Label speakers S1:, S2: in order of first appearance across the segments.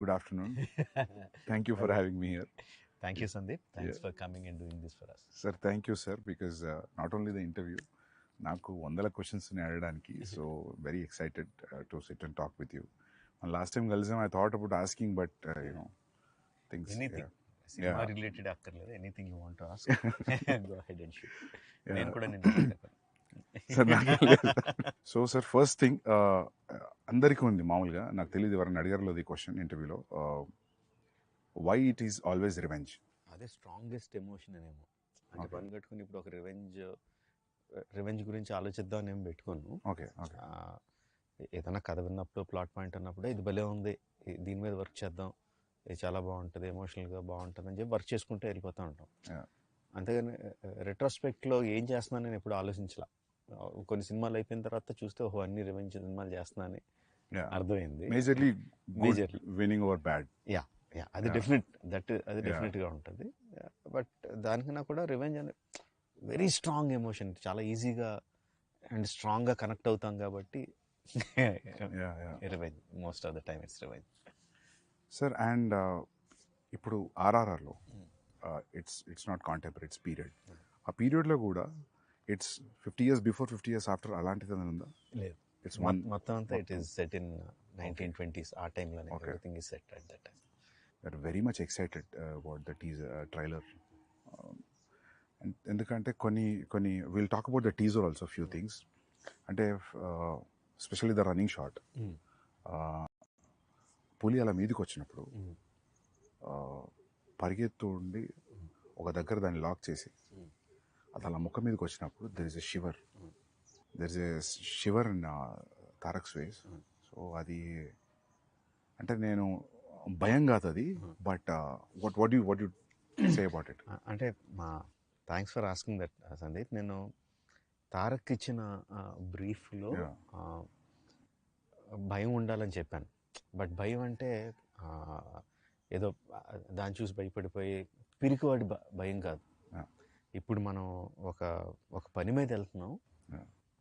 S1: Good afternoon. Thank you for having me here.
S2: Thank you, Sandeep. Thanks
S1: Yeah.
S2: for coming and doing this for us.
S1: Sir, thank you, sir, because not only the interview, నాకు వందల క్వశ్చన్స్ని అడగడానికి so very excited to sit and talk with you last time కలిసాం I thought about asking but you know things
S2: Anything. Cinema related అక్కర్లేదు. Anything you want to ask, go ahead and shoot. నేను కూడా నిన్ను అడగను.
S1: Sir so sir first thing అందరికీ ఉంది మామూలుగా నాకు తెలియదు ఎవరైనా అడిగారో ఈ క్వశ్చన్ ఇంటర్వ్యూలో why it is always revenge
S2: అదే స్ట్రాంగెస్ట్ ఎమోషన్ అనేమో అంటే పని కట్టుకుని ఇప్పుడు ఒక రివెంజ్ గురించి ఆలోచిద్దాం అని ఏం పెట్టుకోను.
S1: ఓకే ఓకే
S2: ఏదైనా కథ విన్నప్పుడు ప్లాట్ పాయింట్ అన్నప్పుడు ఇది భలే ఉంది, దీని మీద వర్క్ చేద్దాం, ఇది చాలా బాగుంటుంది, ఎమోషనల్గా బాగుంటుంది అని చెప్పి వర్క్ చేసుకుంటూ వెళ్ళిపోతూ ఉంటాం. అంతేగాని రెట్రోస్పెక్ట్లో ఏం చేస్తున్నాను నేను ఎప్పుడు ఆలోచించలా. కొన్ని సినిమాలు అయిపోయిన తర్వాత చూస్తే ఓహో అన్ని రివెంజ్ సినిమాలు చేస్తున్నానని అర్థమైంది.
S1: Majorly winnowing over bad.
S2: Yeah yeah అది డెఫినెట్ అది డెఫినెట్గా ఉంటుంది. బట్ దానికన్నా కూడా రివెంజ్ అనే వెరీ స్ట్రాంగ్ ఎమోషన్, చాలా ఈజీగా అండ్ స్ట్రాంగ్గా కనెక్ట్ అవుతాం కాబట్టి revenge most of the time it's revenge.
S1: Sir and ఇప్పుడు ఆర్ఆర్ఆర్లో it's not contemporary, it's period. ఆ పీరియడ్లో కూడా it's 50 years before 50 years after అలాంటిది ఉందా?
S2: లేదు,
S1: ఇట్స్
S2: మొత్తం అంతా it is set in 1920s. ఆ టైంలోనే everything is set at that time.
S1: That very much excited about the trailer. ఎందుకంటే కొన్ని will talk about the teaser also few things. అంటే స్పెషల్లీ ద రన్నింగ్ షాట్, పులి అలా మీదకి వచ్చినప్పుడు పరిగెత్తు ఉండి ఒక దగ్గర దాన్ని లాక్ చేసి అది అలా ముఖం మీదకి వచ్చినప్పుడు there is a shiver in Tarak's face. So అది అంటే నేను భయం కాదు అది, but what you say about it?
S2: అంటే thanks for asking that Sandeep. నేను తారక్ ఇచ్చిన బ్రీఫ్లో భయం ఉండాలని చెప్పాను. బట్ భయం అంటే ఏదో దాన్ని చూసి భయపడిపోయి పిరికివాడి భయం కాదు. ఇప్పుడు మనం ఒక పని మీద వెళ్తున్నాం,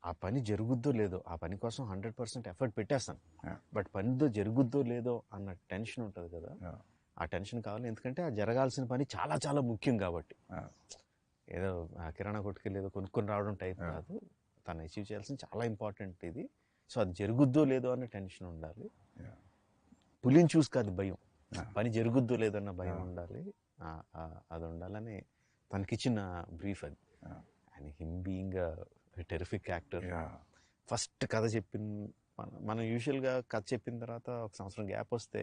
S2: ఆ పని జరుగుద్దో లేదో, ఆ పని కోసం 100% ఎఫర్ట్ పెట్టేస్తాను, బట్ పనితో జరుగుద్దో లేదో అన్న టెన్షన్ ఉంటుంది కదా, ఆ టెన్షన్ కావాలి. ఎందుకంటే ఆ జరగాల్సిన పని చాలా చాలా ముఖ్యం కాబట్టి. ఏదో కిరాణా కొట్టుకెళ్ళి ఏదో కొనుక్కొని రావడం టైప్ కాదు, తను అచీవ్ చేయాల్సిన చాలా ఇంపార్టెంట్ ఇది. సో అది జరుగుద్దో లేదో అన్న టెన్షన్ ఉండాలి. పులిని చూసి కాదు భయం, పని జరుగుద్దో లేదన్న భయం ఉండాలి. అది ఉండాలని తనకిచ్చిన బ్రీఫ్ అది. And him being terrific actor. First కథ మనం యూజువల్గా కథ చెప్పిన తర్వాత ఒక సంవత్సరం గ్యాప్ వస్తే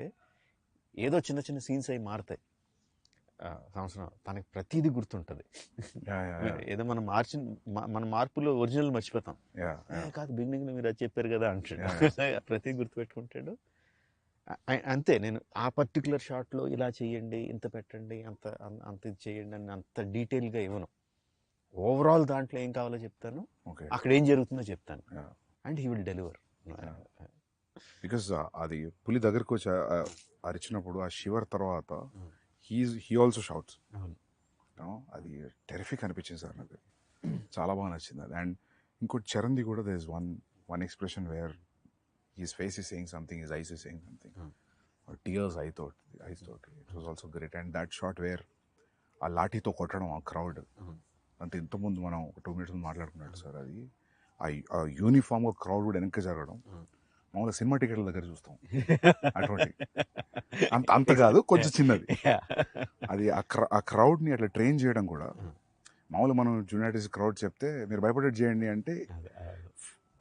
S2: ఏదో చిన్న చిన్న సీన్స్ అవి మారుతాయి. సంవత్సరం తనకి ప్రతిదీ గుర్తుంటుంది. ఏదో మన మార్పులో ఒరిజినల్ మర్చిపోతాం. కాదు బిగినింగ్ మీరు అది చెప్పారు కదా అంటాడు, ప్రతిదీ గుర్తుపెట్టుకుంటాడు. అంతే, నేను ఆ పర్టికులర్ షాట్లో ఇలా చేయండి, ఇంత పెట్టండి, అంత ఇది చేయండి అని అంత డీటెయిల్గా ఇవ్వను. ఓవరాల్ దాంట్లో ఏం కావాలో చెప్తాను, అక్కడ ఏం జరుగుతుందో చెప్తాను, and he will deliver.
S1: Because అది పులి దగ్గరకు వచ్చి అరిచినప్పుడు ఆ షివర్ తర్వాత హీ ఆల్సో షౌట్స్. అది టెరిఫిక్ అనిపించింది సార్, నాకు చాలా బాగా నచ్చింది అది. అండ్ ఇంకోటి చరణ్ది కూడా there is one expression where his face is saying something, his eyes is saying something, or tears I thought it was also great. And that shot where ఆ లాఠీతో కొట్టడం ఆ క్రౌడ్ అంతే, ఇంతకుముందు మనం 2 minutes ముందు మాట్లాడుకున్నాడు సార్, అది ఆ యూనిఫామ్గా క్రౌడ్ కూడా వెనక్కి జరగడం మామూలుగా సినిమా టికెట్ల దగ్గర చూస్తాం అటువంటి అంత కాదు, కొంచెం చిన్నది అది. ఆ క్రౌడ్ని అట్లా ట్రైన్ చేయడం కూడా మామూలుగా మనం జూనియార్టీస్ క్రౌడ్ చెప్తే మీరు భయపడేది చేయండి అంటే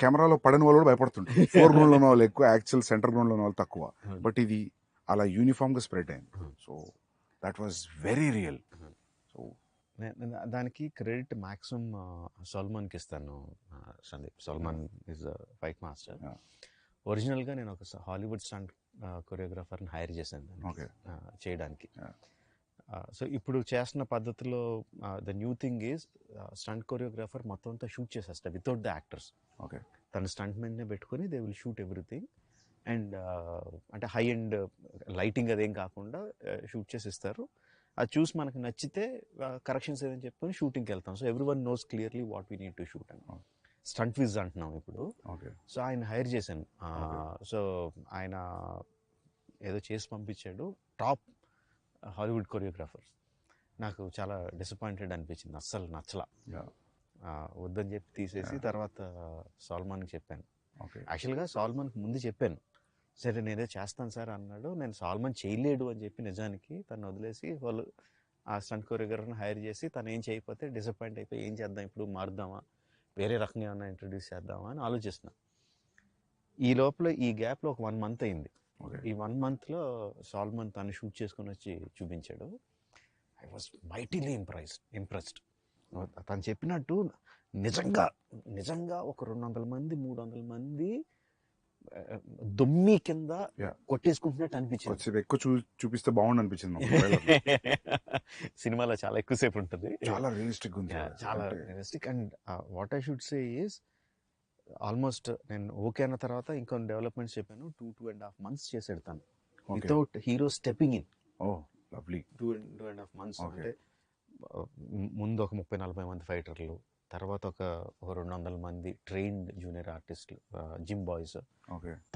S1: కెమెరాలో పడని వాళ్ళు కూడా భయపడుతుంటారు. 4 గ్రౌండ్లో ఉన్న వాళ్ళు ఎక్కువ, యాక్చువల్ సెంటర్ గ్రౌండ్లో ఉన్న వాళ్ళు తక్కువ, బట్ ఇది అలా యూనిఫామ్గా స్ప్రెడ్ అయింది. So that was very real. So
S2: దానికి క్రెడిట్ మ్యాక్సిమం సల్మాన్కి ఇస్తాను. Sandeep Salman is fight master. ఒరిజినల్గా నేను ఒక హాలీవుడ్ స్టంట్ కొరియోగ్రాఫర్ని హైర్ చేశాను చేయడానికి. సో ఇప్పుడు చేస్తున్న పద్ధతిలో the new thing is stunt choreographer మొత్తం అంతా షూట్ చేసేస్తారు వితౌట్ ద యాక్టర్స్.
S1: ఓకే,
S2: తన స్టంట్ మెన్నే పెట్టుకొని they will shoot everything. And అంటే హై అండ్ లైటింగ్ అదేం కాకుండా షూట్ చేసి ఇస్తారు. అది చూసి మనకు నచ్చితే కరెక్షన్స్ ఏదని చెప్పుకొని షూటింగ్కి వెళ్తాం. So every one knows clearly what we need to shoot అని. స్టంట్ విజ్ అంటున్నాం ఇప్పుడు. సో ఆయన హైర్ చేశాను. సో ఆయన ఏదో చేసి పంపించాడు, టాప్ హాలీవుడ్ కొరియోగ్రాఫర్. నాకు చాలా డిసప్పాయింటెడ్ అనిపించింది, అస్సలు నచ్చలా. వద్దని చెప్పి తీసేసి తర్వాత సాల్మాన్కి చెప్పాను. యాక్చువల్గా సాల్మాన్కి ముందు చెప్పాను, సరే నేనే చేస్తాను సార్ అన్నాడు. నేను సాల్మాన్ చేయలేడు అని చెప్పి నిజానికి తను వదిలేసి వాళ్ళు ఆ స్టంట్ కొరియోగ్రాఫర్ని హైర్ చేసి తను ఏం చేయకపోతే డిసప్పాయింట్ అయిపోయి ఏం చేద్దాం ఇప్పుడు, మారుద్దామా, వేరే రకంగా ఏమన్నా ఇంట్రడ్యూస్ చేద్దామా అని ఆలోచిస్తున్నా. ఈ లోపల ఈ గ్యాప్లో ఒక 1 month అయింది. ఈ 1 monthలో సాల్మాన్ తను షూట్ చేసుకొని వచ్చి చూపించాడు. I was mightily impressed. తను చెప్పినట్టు నిజంగా ఒక 200 మంది 300 మంది దొమ్మి కింద కొట్టేసుకుంటున్నట్టు అనిపించింది.
S1: ఎక్కువ చూపిస్తే బాగుండు అనిపించింది.
S2: సినిమాలో చాలా ఎక్కువసేపు ఉంటుంది,
S1: చాలా రియలిస్టిక్ ఉంది,
S2: చాలా realistic. And what I should say is almost నేను ఓకే అన్న తర్వాత ఇంకొన్ని డెవలప్మెంట్స్ చెప్పాను. 2.5 months చేసాడు తను without hero stepping in.
S1: Lovely.
S2: 2.5 months అంటే ముందు ఒక 30-40 మంది ఫైటర్లు, తర్వాత ఒక 200 మంది ట్రైన్డ్ జూనియర్ ఆర్టిస్టులు, జిమ్ బాయ్స్,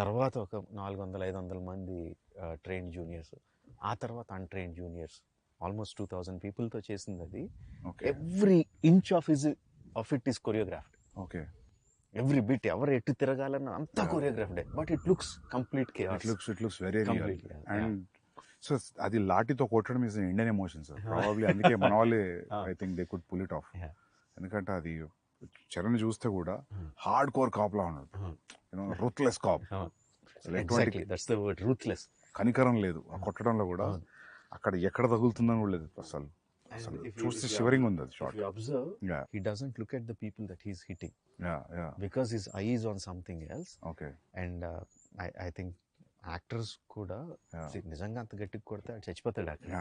S2: తర్వాత ఒక 400-500 మంది ట్రైన్డ్ జూనియర్స్, ఆ తర్వాత అన్ట్రైన్డ్ జూనియర్స్, ఆల్మోస్ట్ 2000 పీపుల్తో చేసింది అది. Every inch of it is choreographed. Every bit, ఎవరు ఎటు తిరగాలన్న అంతా కొరియోగ్రాఫ్డే, but it looks complete chaos.
S1: It looks very real. And so అది లాఠీతో కొట్టడం is Indian emotion sir, probably అందుకే మన వాళ్ళే I think they could pull it off. ఎందుకంటే అది చరణ్ చూస్తే కూడా హార్డ్ కోర్ కాప్ లా ఉన్నాడు, రూత్లెస్ కాప్. కనికరం లేదు ఆ కొట్టడంలో కూడా, అక్కడ ఎక్కడ తగులుతుందని కూడా లేదు అసలు. చూస్తే షివరింగ్ ఉంది అది shot.
S2: He doesn't look at the people that he's hitting. Because his eye is on something else. And I think actors కూడా నిజంగా అంత గట్టిగా కొడితే అది చచ్చిపోతాడు అక్కడ.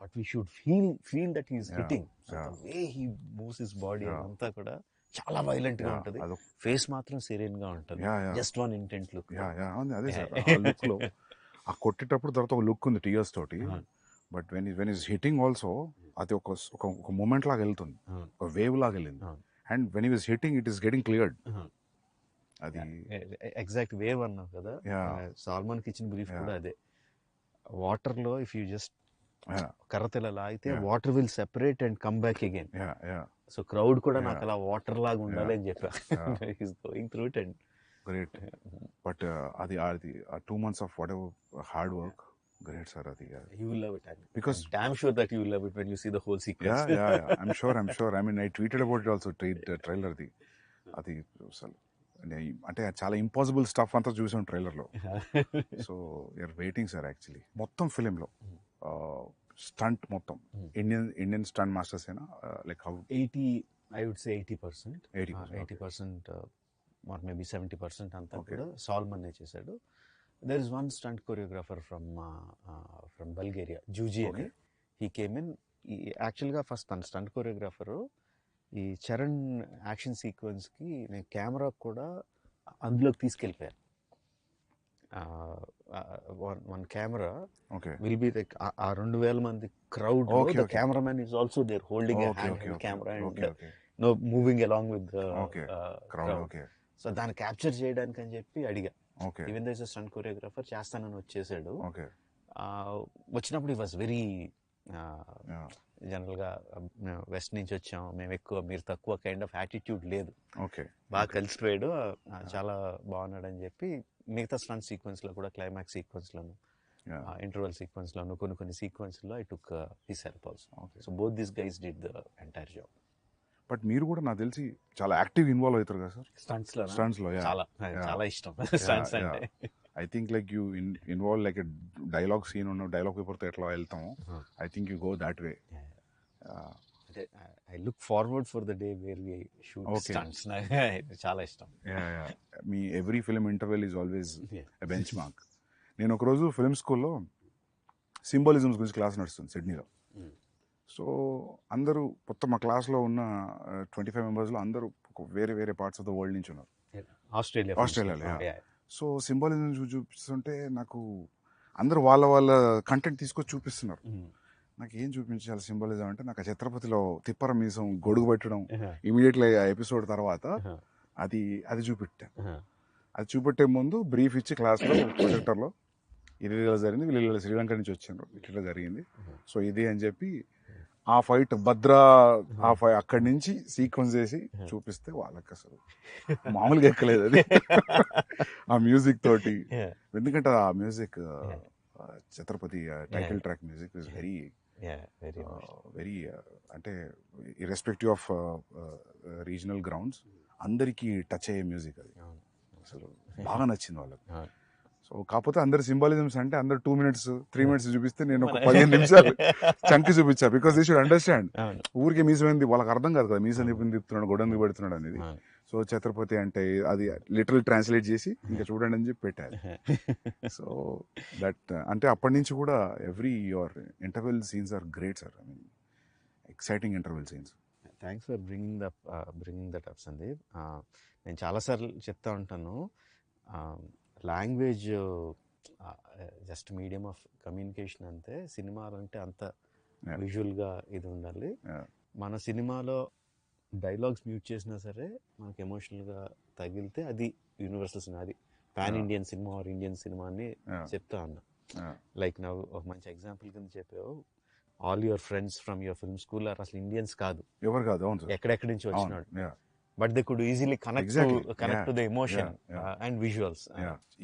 S2: But we should feel that he's hitting. So the way he moves his body అంతా కూడా చాలా వైలెంట్ గా ఉంటది, ఫేస్ మాత్రం సీరియన్ గా ఉంటది, జస్ట్ వన్ ఇంటెంట్ లుక్.
S1: అదే సార్, ఆ లుక్ లో ఆ కొట్టేటప్పుడు తర్వాత ఒక లుక్ ఉంది టీయర్స్ తోటి, but when is hitting also అది ఒక మూమెంట్ లాగా వెళ్తుంది, ఒక వేవ్ లాగా వెళ్ళింది. And when is hitting it is getting cleared. అది
S2: ఎగ్జాక్ట్ వేవ్ అన్నావు కదా, సాల్మాన్ కి ఇచ్చిన బ్రీఫ్ కూడా అదే. వాటర్ లో ఇఫ్ యూ జస్ట్ కర్రతెల లాగితే water will separate and come back again. So crowd కూడా నాకు అలా వాటర్ లాగా ఉండాలి అని చెప్పా. He's going through it and
S1: great. But అది 2 months of what ever hard work, great sir. Adi,
S2: you will love it,
S1: because
S2: I'm damn sure that you will love it when you see the whole sequence.
S1: Yeah I'm sure I mean I tweeted about it also, trailer di adi asal అంటే చాలా impossible stuff అంతా చూసాం trailer లో. So you're waiting sir. Actually మొత్తం film లో stunt మొత్తం Indian stunt masters ఏనా, like how
S2: 80 I would say 80% or maybe 70% అంతా కూడా సాల్మన్ చేశాడు. There is one stunt choreographer from Bulgaria, Juji అని. He came in. యాక్చువల్గా ఫస్ట్ తన స్టంట్ కొరియోగ్రాఫరు ఈ చరణ్ యాక్షన్ సీక్వెన్స్కి నేను కెమెరా కూడా అందులోకి తీసుకెళ్ళిపోయాను. One camera will be like ఆ 2000 మంది crowd, the cameraman is also there holding camera and now moving along with crowd. So దాన్ని క్యాప్చర్ చేయడానికి అని చెప్పి అడిగా. Even though is stunt choreographer, చేస్తానని వచ్చేసాడు. వచ్చినప్పుడు ఈ వాజ్ వెరీ జనరల్గా వెస్ట్ నుంచి వచ్చాం మేము ఎక్కువ మీరు తక్కువ కైండ్ ఆఫ్ యాటిట్యూడ్ లేదు, బాగా కలిసిపోయాడు, చాలా బాగున్నాడు అని చెప్పి మిగతా స్టంట్ సీక్వెన్స్ లో కూడా క్లైమాక్స్ సీక్వెన్స్ లోను ఇంటర్వల్ సీక్వెన్స్ లోను కొన్ని సీక్వెన్స్ లో I took his help also. So both this guys did the entire job.
S1: But మీరు కూడా నాకు తెలిసి చాలా యాక్టివ్ ఇన్వాల్వ్ అవుతారు కదా సార్
S2: స్టంట్స్ లో. చాలా ఇష్టం స్టంట్స్ అంటే.
S1: I think like you involve like dialogue scene ఉన్న డైలాగ్ పేపర్తో ఎట్లా వెళ్తాము, I think you go that way.
S2: I look forward for the day where we shoot stunts. చాలా ఇష్టం.
S1: మీ every film interval is always a bench. నేను ఒకరోజు film స్కూల్లో సింబాలిజమ్స్ గురించి క్లాస్ నడుస్తుంది సిడ్నీలో. సో అందరూ మొత్తం మా క్లాస్లో ఉన్న 25 మెంబర్స్లో అందరూ వేరే వేరే పార్ట్స్ ఆఫ్ ద వరల్డ్ నుంచి ఉన్నారు, ఆస్ట్రేలియాలో. సో సింబాలిజం చూపిస్తుంటే నాకు అందరూ వాళ్ళ కంటెంట్ తీసుకొచ్చి చూపిస్తున్నారు. నాకు ఏం చూపించాలి సింబాలిజం అంటే, నాకు ఆ ఛత్రపతిలో తిప్పర మీసం గొడుగు పెట్టడం ఇమీడియట్లీ ఆ ఎపిసోడ్ తర్వాత అది చూపెట్టాను. అది చూపెట్టే ముందు బ్రీఫ్ ఇచ్చి క్లాస్లో ప్రొజెక్టర్లో ఇలా జరిగింది, వీళ్ళు శ్రీలంక నుంచి వచ్చారు, ఇట్లా జరిగింది, సో ఇది అని చెప్పి ఆ ఫైట్ భద్రా అక్కడి నుంచి సీక్వెన్స్ చేసి చూపిస్తే వాళ్ళకి అసలు మామూలుగా ఎక్కలేదు అది. ఆ మ్యూజిక్ తోటి, ఎందుకంటే ఆ music Chatrapathi title track music is very very అంటే ఇర్రెస్పెక్టివ్ ఆఫ్ రీజనల్ గ్రౌండ్స్ అందరికీ టచ్ అయ్యే మ్యూజిక్ అది, అసలు బాగా నచ్చింది వాళ్ళకి. సో కాకపోతే అందరు సింబాలిజమ్స్ అంటే అందరు 2 minutes 3 minutes చూపిస్తే నేను ఒక 15 నిమిషాలు చంకి చూపించా, బికాస్ దే షుడ్ అండర్స్టాండ్. ఊరికి మీసమైంది వాళ్ళకి అర్థం కాదు కదా, మీసం తిప్పుతున్నాడు గొడవని పెడుతున్నాడు అనేది. సో ఛత్రపతి అంటే అది లిటరల్ ట్రాన్స్లేట్ చేసి ఇంకా చూడండి అని చెప్పి పెట్టారు. సో దట్ అంటే అప్పటి నుంచి కూడా every your interval scenes are great sir, I mean exciting interval scenes.
S2: Thanks for bringing that up Sandeep. నేను చాలాసార్లు చెప్తా ఉంటాను, language just medium of communication అంతే, సినిమాలు అంటే అంత విజువల్గా ఇది ఉండాలి. మన సినిమాలో డైలాగ్స్ మ్యూట్ చేసినా సరే మనకు ఎమోషనల్గా తగిలితే అది యూనివర్సల్ సినిమా, అది పాన్ ఇండియన్ సినిమా ఆర్ ఇండియన్ సినిమా అని చెప్తా ఉన్నా. లైక్ నా ఒక మంచి ఎగ్జాంపుల్ కింద చెప్పావు, all your friends from your film school are అసలు ఇండియన్స్ కాదు,
S1: ఎవరు కాదు,
S2: ఎక్కడెక్కడి నుంచి వచ్చినాడు, but they could easily connect to the emotion and visuals.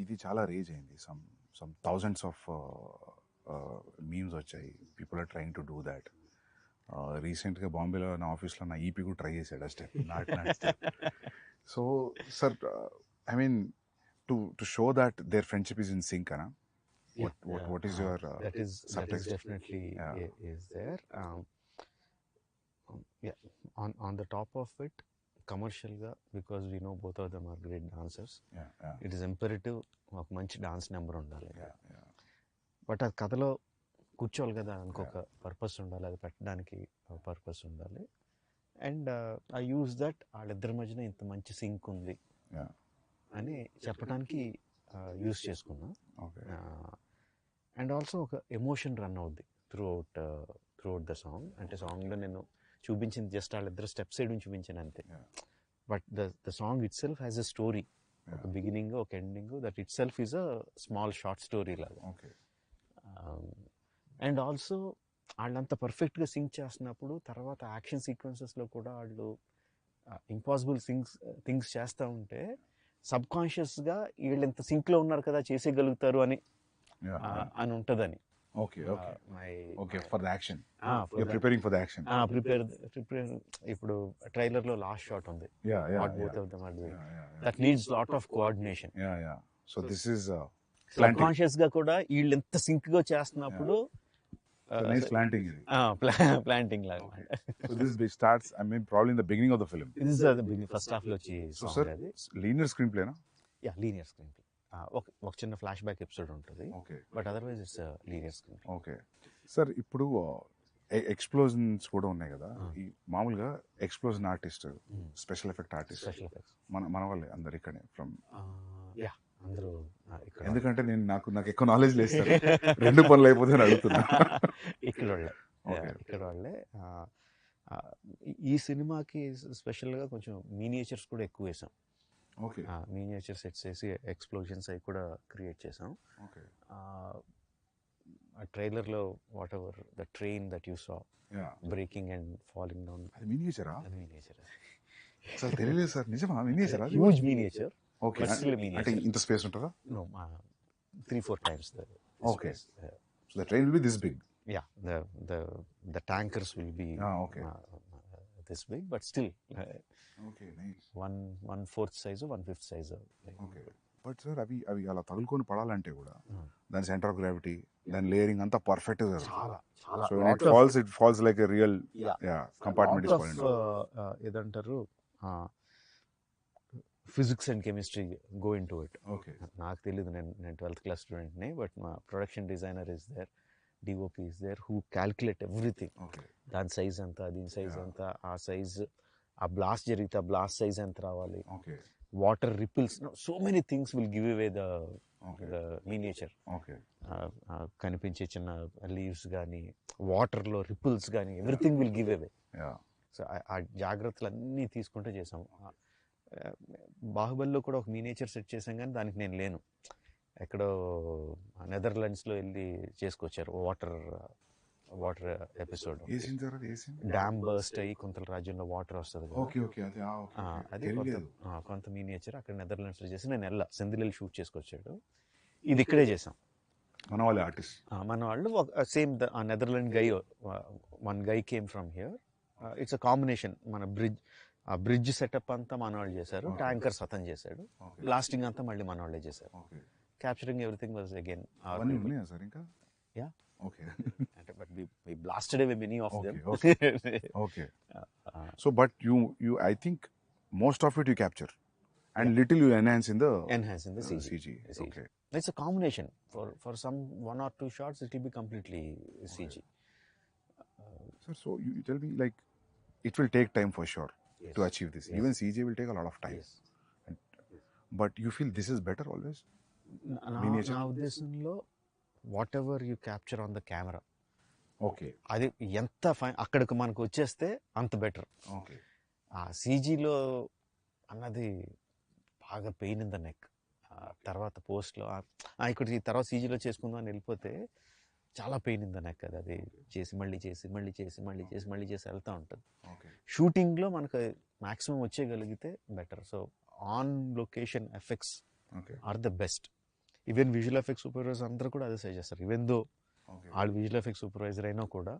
S1: ఇది చాలా రేజ్ అయింది, సమ్ థౌజండ్స్ ఆఫ్ మీమ్స్ వచ్చాయి, people are trying to do that. రీసెంట్గా బాంబేలో నా ఆఫీస్లో నా ఈపీ కూడా ట్రై చేశాడు ఆ step, not so sir I mean to show that there friendship is in sync అనా, what is your
S2: that is definitely is there. On the top of it, commercial ga, because we know both of them are great dancers, it is imperative ఒక మంచి dance number ఉండాలి. But ఆ కథలో కూర్చోవాలి కదా, ఇంకొక purpose ఉండాలి, అది పెట్టడానికి పర్పస్ ఉండాలి. అండ్ ఐ యూజ్ దట్ వాళ్ళిద్దరి మధ్యన ఇంత మంచి సింక్ ఉంది అని చెప్పడానికి యూజ్ చేసుకున్నా. అండ్ ఆల్సో ఒక ఎమోషన్ రన్ అవుద్ది త్రూ అవుట్ ద సాంగ్. అంటే సాంగ్లో నేను చూపించింది జస్ట్ వాళ్ళిద్దరు స్టెప్ సైడ్ నుంచి చూపించాను అంతే, but the song it self has a story, ఒక బిగినింగ్ ఒక ending, that it self is a small short story లాగా. అండ్ ఆల్సో వాళ్ళంత పర్ఫెక్ట్గా సింక్ చేస్తున్నప్పుడు తర్వాత యాక్షన్ సీక్వెన్సెస్లో కూడా వాళ్ళు ఇంపాసిబుల్ థింగ్స్ చేస్తూ ఉంటే సబ్ కాన్షియస్గా వీళ్ళు ఎంత సింక్లో ఉన్నారు కదా చేసేయగలుగుతారు అని ఉంటుందని. ఇప్పుడు ట్రైలర్ లో లాస్ట్ షాట్ ఉంది, that needs lot of coordination.
S1: So this is
S2: sub conscious గా కూడా వీళ్ళు ఎంత సింక్ గా చేస్తున్నప్పుడు ప్లాంటింగ్ లాగా.
S1: So this starts, I mean, probably in the beginning of the film.
S2: This is the beginning, first half లో వచ్చి.
S1: So sir, linear screenplay na?
S2: Yeah, linear screenplay. ఒక చిన్న ఫ్లాష్ బ్యాక్ ఎపిసోడ్ ఉంటుంది, but otherwise it's linear screen.
S1: Okay sir, ఇప్పుడు explosions కూడా ఉన్నాయి కదా, ఈ మామూలుగా explosion artist, special effect artist మన వాళ్ళే అందరు ఇక్కడే ఫ్రమ్.
S2: అందరూ
S1: ఎందుకంటే నేను నాకు ఎక్కువ నాలెడ్జ్ లేదు సార్, రెండు పనులు అయిపోతే అడుగుతున్నా.
S2: ఇక్కడ వాళ్ళే ఈ సినిమాకి స్పెషల్గా కొంచెం మినియేచర్స్ కూడా ఎక్కువ వేసాం. మినియేచర్ సెట్స్ వేసి ఎక్స్ప్లోజన్స్ అవి కూడా క్రియేట్ చేసాం. ట్రైలర్లో what ever the train that you saw breaking and falling down,
S1: అది మినియేచరా?
S2: అది మినియేచర్
S1: సార్, తెలియలేదు సార్. నిజమా? మినియేచరా?
S2: Huge miniature.
S1: ఓకే, అంటే ఇంత స్పేస్ ఉంటుందా?
S2: No, 3-4 times the
S1: okay space. So the train will be this big.
S2: Yeah, the tankers will be this big, but still
S1: okay, nice.
S2: 1/4 size or 1/5 size.
S1: Okay, but sir అవి అలా తగులుకొని పడాలంటే కూడా దాని centre of gravity, దాని layering అంతా perfect గా
S2: చాలా.
S1: So it falls like a real compartment.
S2: ఏదంటారు, physics and chemistry go into it. నాకు తెలియదు, నేను 12th class స్టూడెంట్ని, బట్ మా production designer is there, DOP is there, who calculate everything. దాని సైజ్ ఎంత, దీని సైజ్ ఎంత, ఆ సైజ్, ఆ బ్లాస్ట్ జరిగితే ఆ బ్లాస్ట్ సైజ్ ఎంత రావాలి, water ripples, so many things will give away the miniature. కనిపించే చిన్న లీవ్స్ కానీ, వాటర్లో రిపిల్స్ కానీ, everything will give away. So ఆ జాగ్రత్తలు అన్నీ తీసుకుంటూ చేసాము. బాహుబలిలో కూడా ఒక మినియేచర్ సెట్ చేసాం, కానీ దానికి నేను లేను. ఎక్కడో నెదర్లాండ్స్లో వెళ్ళి చేసుకొచ్చారు వాటర్ ఎపిసోడ్.
S1: ఏ సీన్ సార్ అది? ఏ సీన్?
S2: డ్యామ్ బర్స్ట్ అయ్యి కొంత రాజ్యంలో వాటర్ వస్తుంది కదా,
S1: ఓకే ఓకే అదే
S2: అది కొంత మీనియేచర్ అక్కడ నెదర్లాండ్స్లో చేసి నేను వెళ్ళా సెందిల్ షూట్ చేసుకొచ్చాడు. ఇది ఇక్కడే చేసాం
S1: మన వాళ్ళే ఆర్టిస్ట్.
S2: మన వాళ్ళు same Netherland guy, one guy came from here. It's a combination. మన బ్రిడ్జ్ సెటప్ అంతా మన వాళ్ళు చేశారు, ట్యాంకర్స్ అతను చేశాడు, బ్లాస్టింగ్ అంతా మళ్ళీ మన వాళ్ళే చేశారు. Capturing everything was again
S1: sir ఇంకా
S2: యా.
S1: ఓకే
S2: అంటే but we blasted away many of them.
S1: Okay so but you I think most of it you capture and little you enhance in the CG. Okay,
S2: it's a combination. For some 1 or 2 shots it will be completely CG.
S1: Sir, so you tell me, like, it will take time for sure.
S2: Yes.
S1: To achieve this.
S2: Yes.
S1: Even CG will take a lot of time.
S2: Yes.
S1: But you feel this is better always? Miniature?
S2: నా ఉద్దేశంలో what ever you capture on the camera,
S1: okay,
S2: అది ఎంత fine అక్కడికి మనకు వచ్చేస్తే అంత better.
S1: Okay,
S2: ఆ సీజీలో అన్నది బాగా పెయిన్ ఇన్ ద నెక్. తర్వాత పోస్ట్లో ఇక్కడ ఈ తర్వాత సీజీలో చేసుకుందాం అని వెళ్ళిపోతే చాలా పెయిన్ ఇన్ ద నెక్. అది చేసి మళ్ళీ వెళ్తూ ఉంటుంది. షూటింగ్లో మనకు మ్యాక్సిమం వచ్చేయగలిగితే better. So on location effects are the best. Even visual effects supervisor అందరూ కూడా అదే సజెస్ట్ చేస్తారు. ఈవెన్ దో వాళ్ళు విజువల్ ఎఫెక్ట్స్ సూపర్వైజర్ అయినా కూడా,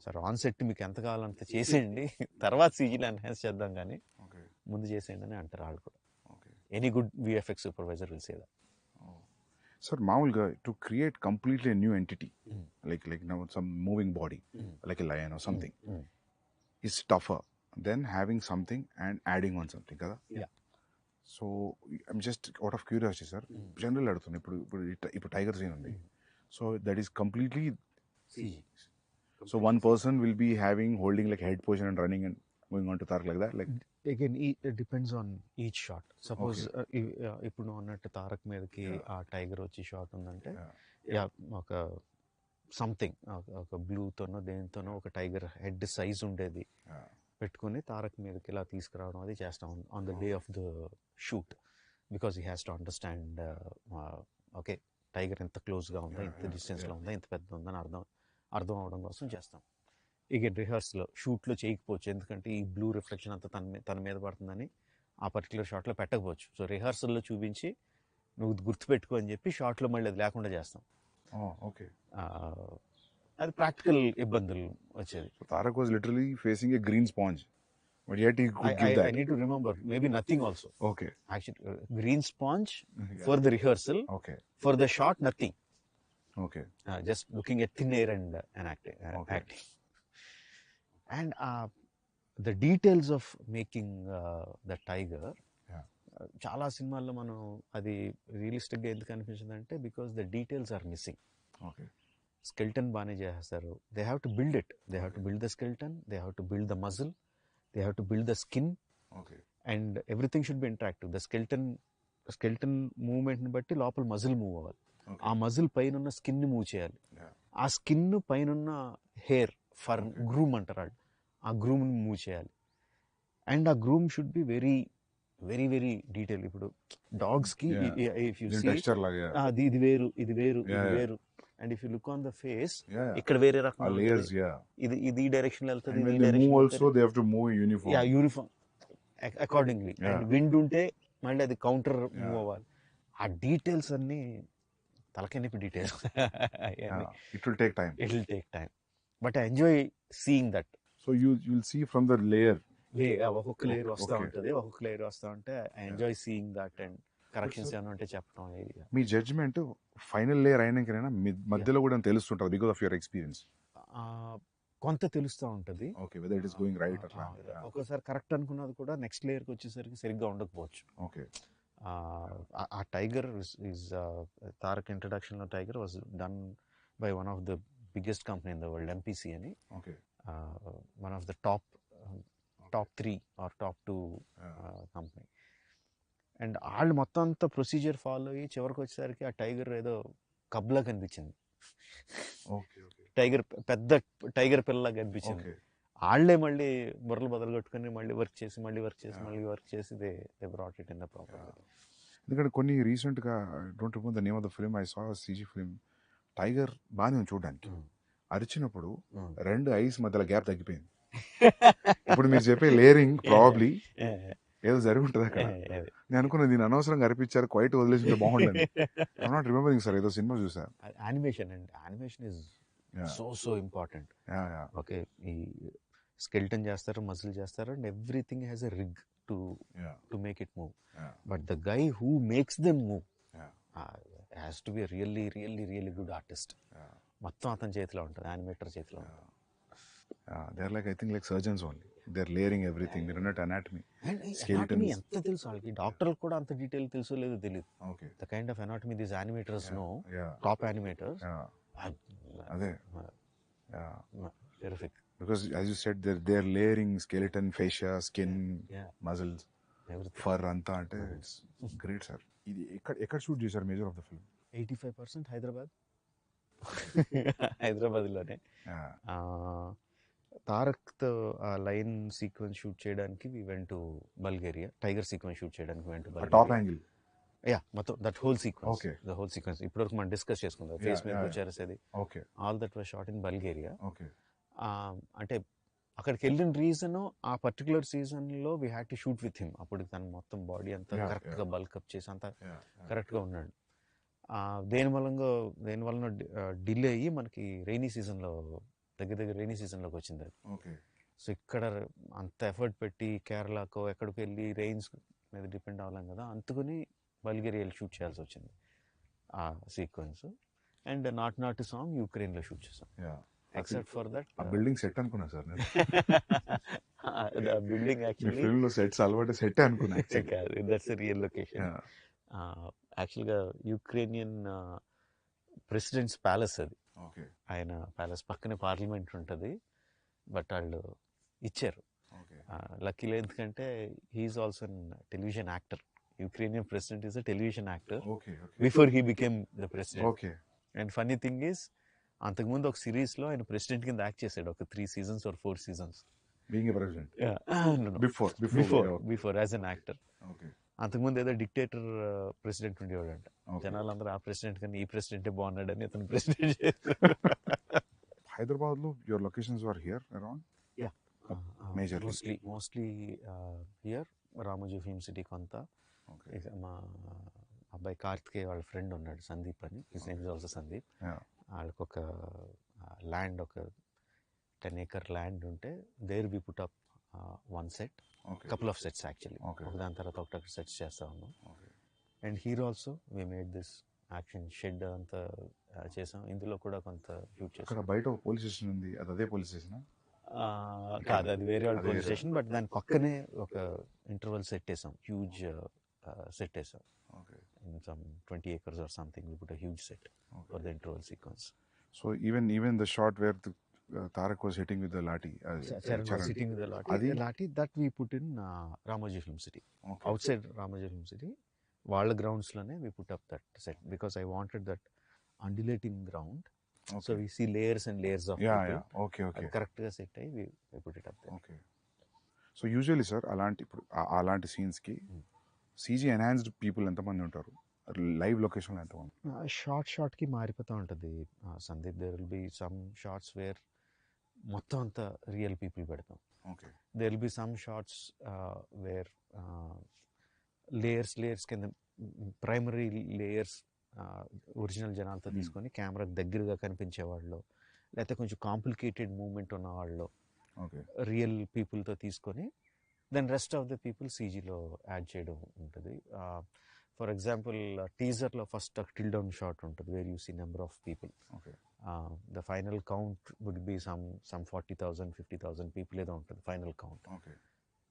S2: సార్ ఆన్ సెట్ మీకు ఎంత కావాలంత చేసేయండి, తర్వాత సీజీలో ఎన్హాన్స్ చేద్దాం కానీ ముందు చేసేయండి అని అంటారు వాళ్ళు కూడా. Any good VFX supervisor will say that.
S1: Sir మామూలుగా to create completely new entity like now some moving body like a lion or something is tougher than having something and adding on something kada.
S2: Yeah.
S1: So I'm just out of curiosity sir, general adutunna ఇప్పుడు tiger scene ఉంది, so that is completely
S2: CG.
S1: So one person will be holding like head position and running and going on to Tarak like that, like
S2: Again, it depends on each shot. Suppose ఇప్పుడు నువ్వు అన్నట్టు తారక్ మీదకి ఆ tiger వచ్చి shot ఉందంటే ఒక something ఒక బ్లూతోనో దేనితోనో ఒక టైగర్ హెడ్ సైజ్ ఉండేది పెట్టుకుని తారక్ మీదకి ఇలా తీసుకురావడం అది చేస్తాం on the day of the shoot. Because he has to understand okay tiger ఎంత క్లోజ్గా ఉందా, ఎంత డిస్టెన్స్లో ఉందా, ఎంత పెద్ద ఉందని అర్థం అవడం కోసం చేస్తాం. ఇక రిహర్సల్లో షూట్లో చేయకపోవచ్చు, ఎందుకంటే ఈ బ్లూ రిఫ్లెక్షన్ అంతా తన మీద పడుతుందని ఆ పర్టికులర్ షాట్లో పెట్టకపోవచ్చు. సో రిహర్సల్లో చూపించి నువ్వు గుర్తుపెట్టుకో అని చెప్పి షాట్లో మళ్ళీ అది లేకుండా చేస్తాం.
S1: ఓకే,
S2: అది ప్రాక్టికల్ ఇబ్బందులు వచ్చేది.
S1: Tarak was literally facing a green sponge, but yet he could give that.
S2: I need to remember, maybe nothing also.
S1: Okay.
S2: Actually, green sponge for the rehearsal.
S1: Okay.
S2: For the shot, nothing.
S1: Okay.
S2: Just looking at thin air and acting. And the details of making the tiger, చాలా సినిమాల్లో మనం అది రియలిస్టిక్గా ఎందుకు అనిపించింది అంటే because the details are missing.
S1: Okay,
S2: skeleton బాగానే చేస్తారు. They have to build it, they have to build the skeleton, they have to build the muscle, they have to build the skin, and everything should be interactive. The skeleton మూవ్మెంట్ని బట్టి లోపల muscle move అవ్వాలి, ఆ muscle పైన ఉన్న స్కిన్ని move చేయాలి, ఆ స్కిన్ పైన హెయిర్ ఫర్ గ్రూమ్ అంటారు వాళ్ళు, ఆ గ్రూమ్ని మూవ్ చేయాలి. అండ్ ఆ groom should be very very very detail. ఇప్పుడు డాగ్స్కి ఇది వేరు ఇది వేరు ఇది వేరు, and if you look on the face ఇక్కడ వేరే రకం, ఇది డైరెక్షన్ వెళ్తుంది, యూనిఫామ్ అకార్డింగ్లీ. అండ్ విండ్ ఉంటే మళ్ళీ అది కౌంటర్ మూవ్ అవ్వాలి. ఆ డీటెయిల్స్ అన్ని తలకెనిపి details.
S1: It will take time
S2: but I enjoy seeing that.
S1: So you will see from the layer,
S2: ఒక్కొక్క లేయర్ వస్తూ ఉంటుంది, ఒక్కొక్క లేయర్ వస్తూ ఉంటే I enjoy seeing that. And corrections ఏమైనా ఉంటే చెప్పడం.
S1: మీ జడ్జ్మెంట్ ఫైనల్ లేయర్ అయినాకైనా మధ్యలో కూడా తెలుస్తుంటుంది బికాస్ ఆఫ్ యువర్ ఎక్స్పీరియన్స్?
S2: కొంత తెలుస్తూ ఉంటుంది.
S1: Okay, whether it is going right అట్లా.
S2: ఒక్కోసారి కరెక్ట్ అనుకున్నది కూడా నెక్స్ట్ లేయర్కి వచ్చేసరికి సరిగ్గా ఉండకపోవచ్చు.
S1: ఓకే,
S2: ఆ టైగర్ ఈజ్ తారక్ ఇంట్రడక్షన్లో tiger was done by one of the biggest company in the world, MPC అని.
S1: Okay,
S2: one of the top 3 or top 2 company. And వాళ్ళు మొత్తం అంతా ప్రొసీజర్ ఫాలో అయ్యి చివరికి వచ్చేసరికి ఆ టైగర్ ఏదో కబ్లా కనిపించింది, పెద్ద టైగర్ పిల్లలా కనిపించింది. వాళ్ళే మళ్ళీ బుర్రలు బదులు కొట్టుకుని మళ్ళీ వర్క్ చేసి they brought it in the proper.
S1: ఎందుకంటే కొన్ని రీసెంట్గా don't remember the name of the film, I saw CG film, tiger బాగానే ఉంది చూడడానికి, అరిచినప్పుడు 2 ఐస్ మధ్యలో గ్యాప్ తగ్గిపోయింది. ఇప్పుడు మీరు చెప్పే లేయరింగ్ ప్రాబ్లీ ఏదో జరిగి ఉంటుంది అక్కడ. నేను అనుకున్నా దీని అనవసరంగా అరిపించారు, క్వైట్ వదిలేసింటే బాగుండని. ఐఎమ్ నాట్ రిమెంబరింగ్ సార్, ఏదో సినిమా చూసాను.
S2: యానిమేషన్ అండి, animation is so important. Okay, ఈ స్కెల్టన్ చేస్తారు, మజిల్ చేస్తారు, and everything has a rig to make it move. But the guy who makes them move has to be really really really good artist. మొత్తం అతని చేతిలో ఉంటుంది, animator చేతిలో ఉంటుంది.
S1: They are like, I think like surgeons only, they are layering everything. మీరు అన్నట్టు anatomy,
S2: anatomy ఎంత తెలుసు వాళ్ళకి, డాక్టర్లకు కూడా అంత డీటెయిల్ తెలుసో లేదో తెలియదు.
S1: Okay,
S2: the kind of anatomy these animators know, top animators.
S1: అదే
S2: terrific.
S1: Because as you said, they're layering skeleton, fascia, skin, muscles, fur అంతా అంటే ఇట్స్ గ్రేట్ సార్. ఇది ఎక్కడ షూట్ చేశారు మేజర్ ఆఫ్ ద ఫిల్మ్?
S2: 85% హైదరాబాద్లోనే. తారక్తో ఆ లైన్ సీక్వెన్స్ షూట్ చేయడానికి we went to Bulgaria. Tiger sequence shoot చేయడానికి went to Bulgaria.
S1: Top angle,
S2: మొత్తం that whole sequence, the whole sequence ఇప్పటివరకు మనం డిస్కస్ చేసుకుందాం. ఫేస్ మీద వచ్చేసేది, all that was shot in Bulgaria. అంటే అక్కడికి వెళ్ళిన రీజన్, ఆ పర్టికులర్ సీజన్లో we had to shoot with him. అప్పుడు తన మొత్తం బాడీ అంతా కరెక్ట్గా బల్కప్ చేసి అంతా కరెక్ట్గా ఉన్నాడు. దేనివల్ల డిలే అయ్యి మనకి రైనీ సీజన్లో, దగ్గర రైనీ సీజన్లోకి వచ్చింది అది. సో ఇక్కడ అంత ఎఫర్ట్ పెట్టి కేరళకో ఎక్కడికి వెళ్ళి రెయిన్స్ మీద డిపెండ్ అవ్వలేం కదా, అందుకని బల్గేరియాలో షూట్ చేయాల్సి వచ్చింది ఆ సీక్వెన్స్. అండ్ నాట్ సాంగ్ యూక్రెయిన్లో షూట్ చేసాం. ఎక్సెప్ట్ ఫర్ దట్
S1: ఆ బిల్డింగ్ సెట్ అనుకున్నా సార్ నేను.
S2: బిల్డింగ్ యాక్చువల్లీ
S1: ఫిల్మ్ లో సెట్స్ అలవాటు సెట్ అనుకున్నా.
S2: That's real location. యాక్చువల్గా యుక్రేనియన్ ప్రెసిడెంట్స్ ప్యాలెస్ అది. ఆయన ప్యాలెస్ పక్కనే పార్లమెంట్ ఉంటుంది. బట్ వాళ్ళు ఇచ్చారు లక్కీలో, ఎందుకంటే he is also television actor. Ukrainian president is a television actor before he became the president. And funny thing is, అంతకుముందు ఒక సిరీస్లో ఆయన ప్రెసిడెంట్ కింద యాక్ట్ చేశాడు, ఒక 3 seasons or 4 seasons. Before as an actor. అంతకుముందు ఏదో డిక్టేటర్ ప్రెసిడెంట్ ఉండేవాడంట. జనాలందరూ ఆ ప్రెసిడెంట్ కానీ ఈ ప్రెసిడెంటే బాగున్నాడని అతను ప్రెసిడెంట్ చేశారు.
S1: హైదరాబాద్లో your locations are here around?
S2: Mostly here. Ramoji film city కొంత. మా అబ్బాయి కార్తికేయ వాళ్ళ ఫ్రెండ్ ఉన్నాడు సందీప్ అని, his name is also Sandeep. వాళ్ళకి ఒక ల్యాండ్, ఒక 10 acre ల్యాండ్ ఉంటే there we put up one set, couple of sets actually. దాని తర్వాత ఒకటి సెట్స్ చేస్తా ఉన్నాం. And hero also we made this action shed అంతా చేసాం. ఇందులో కూడా కొంత షూట్ చేసాం.
S1: బయట పోలీస్ స్టేషన్ ఉంది, అదే పోలీస్ స్టేషన్
S2: కాదు, అది వేరే వాళ్ళ పోలీస్ స్టేషన్. బట్ దాని పక్కనే ఒక ఇంటర్వల్ సెట్ వేసాం, హ్యూజ్ సెట్ వేసాం. In some 20 acres or something, we put a huge set for the interval sequence.
S1: So even the shot where Tarak was hitting with the lathi,
S2: Charan was hitting with the lathi, that we put in Ramoji Film City. Outside Ramoji Film City, వాళ్ళ grounds లోనే we put up that set because I wanted that undulating ground. So we see layers and layers of people.
S1: Okay.
S2: Correct గా set అయ్యి we put it up there.
S1: Okay. So usually sir, అలాంటి scenes కి CG enhanced people ఎంతమంది ఉంటారు? Live location ఎంతమంది?
S2: షార్ట్కి మారిపోతూ ఉంటుంది Sandeep. There will be some shots where మొత్తం అంతా రియల్ పీపుల్ పెడతాం. There will be some shots where layers కింద ప్రైమరీ లేయర్స్ ఒరిజినల్ జనాలతో తీసుకొని కెమెరాకి దగ్గరగా కనిపించేవాళ్ళు, లేకపోతే కొంచెం కాంప్లికేటెడ్ మూమెంట్ ఉన్న వాళ్ళు రియల్ పీపుల్తో తీసుకొని then rest of the people సీజీలో యాడ్ చేయడం ఉంటుంది. ఫర్ ఎగ్జాంపుల్ టీజర్లో ఫస్ట్ టిల్ డౌన్ షాట్ ఉంటుంది where you see number of people. The final count would be some 40,000 50,000 people ఏదో ఉంటుంది final count.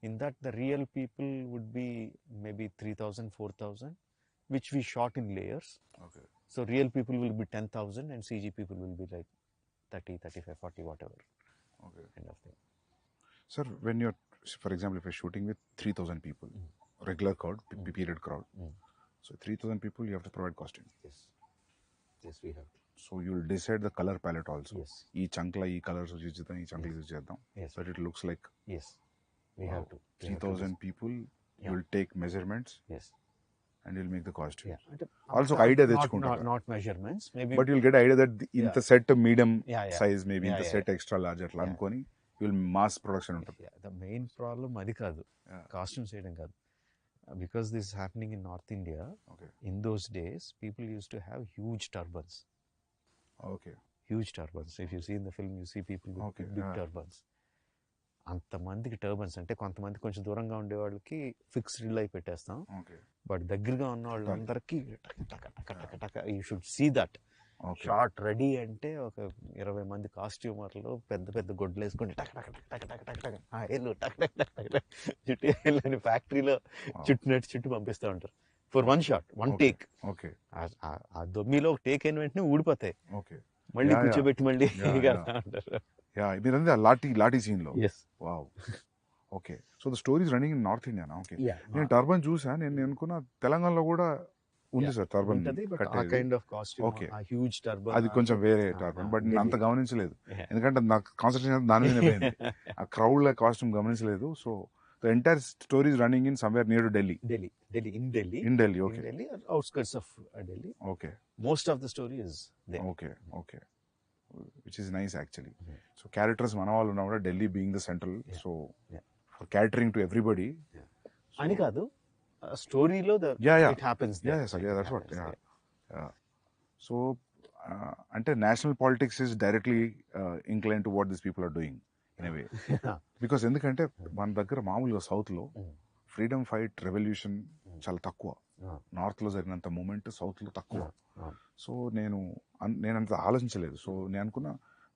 S2: In that the real people would be maybe 3,000 4,000 which we shot in layers. So real people will be 10,000 and CG people will be like 30, 35, 40 whatever kind of thing.
S1: Sir, when you're, for example, if you're shooting with 3,000 people, regular crowd, period crowd, so 3,000 people, you have to provide costume.
S2: Yes, we have to.
S1: So you'll decide the color palette also.
S2: Yes.
S1: Ee chankla ee colors use chedam, ee chankla use chedam.
S2: Yes.
S1: But it looks like.
S2: Yes, we have to.
S1: 3,000 people, you'll take measurements.
S2: Yes.
S1: and you'll make the costume.
S2: Yeah. అంటే
S1: Also idea తెచ్చుకుంటారు.
S2: not measurements, maybe.
S1: But you'll get idea that ఇంత set medium size, maybe ఇంత set
S2: yeah.
S1: extra large అట్లా అనుకొని you'll mass production ఉంటుంది.
S2: The main problem అది కాదు, costumes వేయడం కాదు. Because this is happening in North India, in those days, people used to have huge turbans.
S1: Okay.
S2: Huge turbans. If you see in the film, you see people with big turbans. అంతమందికి turbans అంటే కొంతమంది కొంచెం దూరంగా ఉండే వాళ్ళకి fixed అయి పెట్టేస్తాం, but దగ్గరగా ఉన్న వాళ్ళందరికీ you should see that shot ready అంటే ఒక 20 మంది కాస్ట్యూమర్లు పెద్ద పెద్ద గొడ్లు వేసుకొని చుట్టూ ఫ్యాక్టరీలో చుట్టూ పంపిస్తూ ఉంటారు for one shot, one take. ఆ దొమ్మిలో టేక్ అయిన వెంటనే ఊడిపోతాయి, మళ్ళీ కూర్చోబెట్టి మళ్ళీ అంటారు.
S1: మీరంతా లాఠీ సీన్ లో. Wow. Okay, so the story is running in north India. Okay, నేను టర్బన్ చూసా, నేను అనుకున్నా తెలంగాణలో కూడా ఉంది సార్ టర్బన్. ఓకే, అది కొంచెం వేరే టర్బన్, బట్ నేను అంత గమనించలేదు, ఎందుకంటే నాకు కాన్సన్ట్రేషన్ దాని మీద పోయింది. ఆ క్రౌడ్ ల కాస్ట్యూమ్ గమనించలేదు. So the entire story is running in somewhere near to Delhi. In Delhi, okay.
S2: In Delhi or outskirts of Delhi.
S1: Okay.
S2: Most of the story is there.
S1: Okay. Which is nice actually. So characters manavalu unna kuda Delhi being the central, so for catering to everybody.
S2: Ani kaadu, story lo it happens there.
S1: Yes, that's what. So ante national politics is directly inclined to what these people are doing in a way. Because ఎందుకంటే మన దగ్గర మామూలుగా south లో freedom fight revolution చాలా తక్కువ, north లో జరిగినంత moment south లో తక్కువ. సో నేను అంత ఆలోచించలేదు. సో నేను అనుకున్నా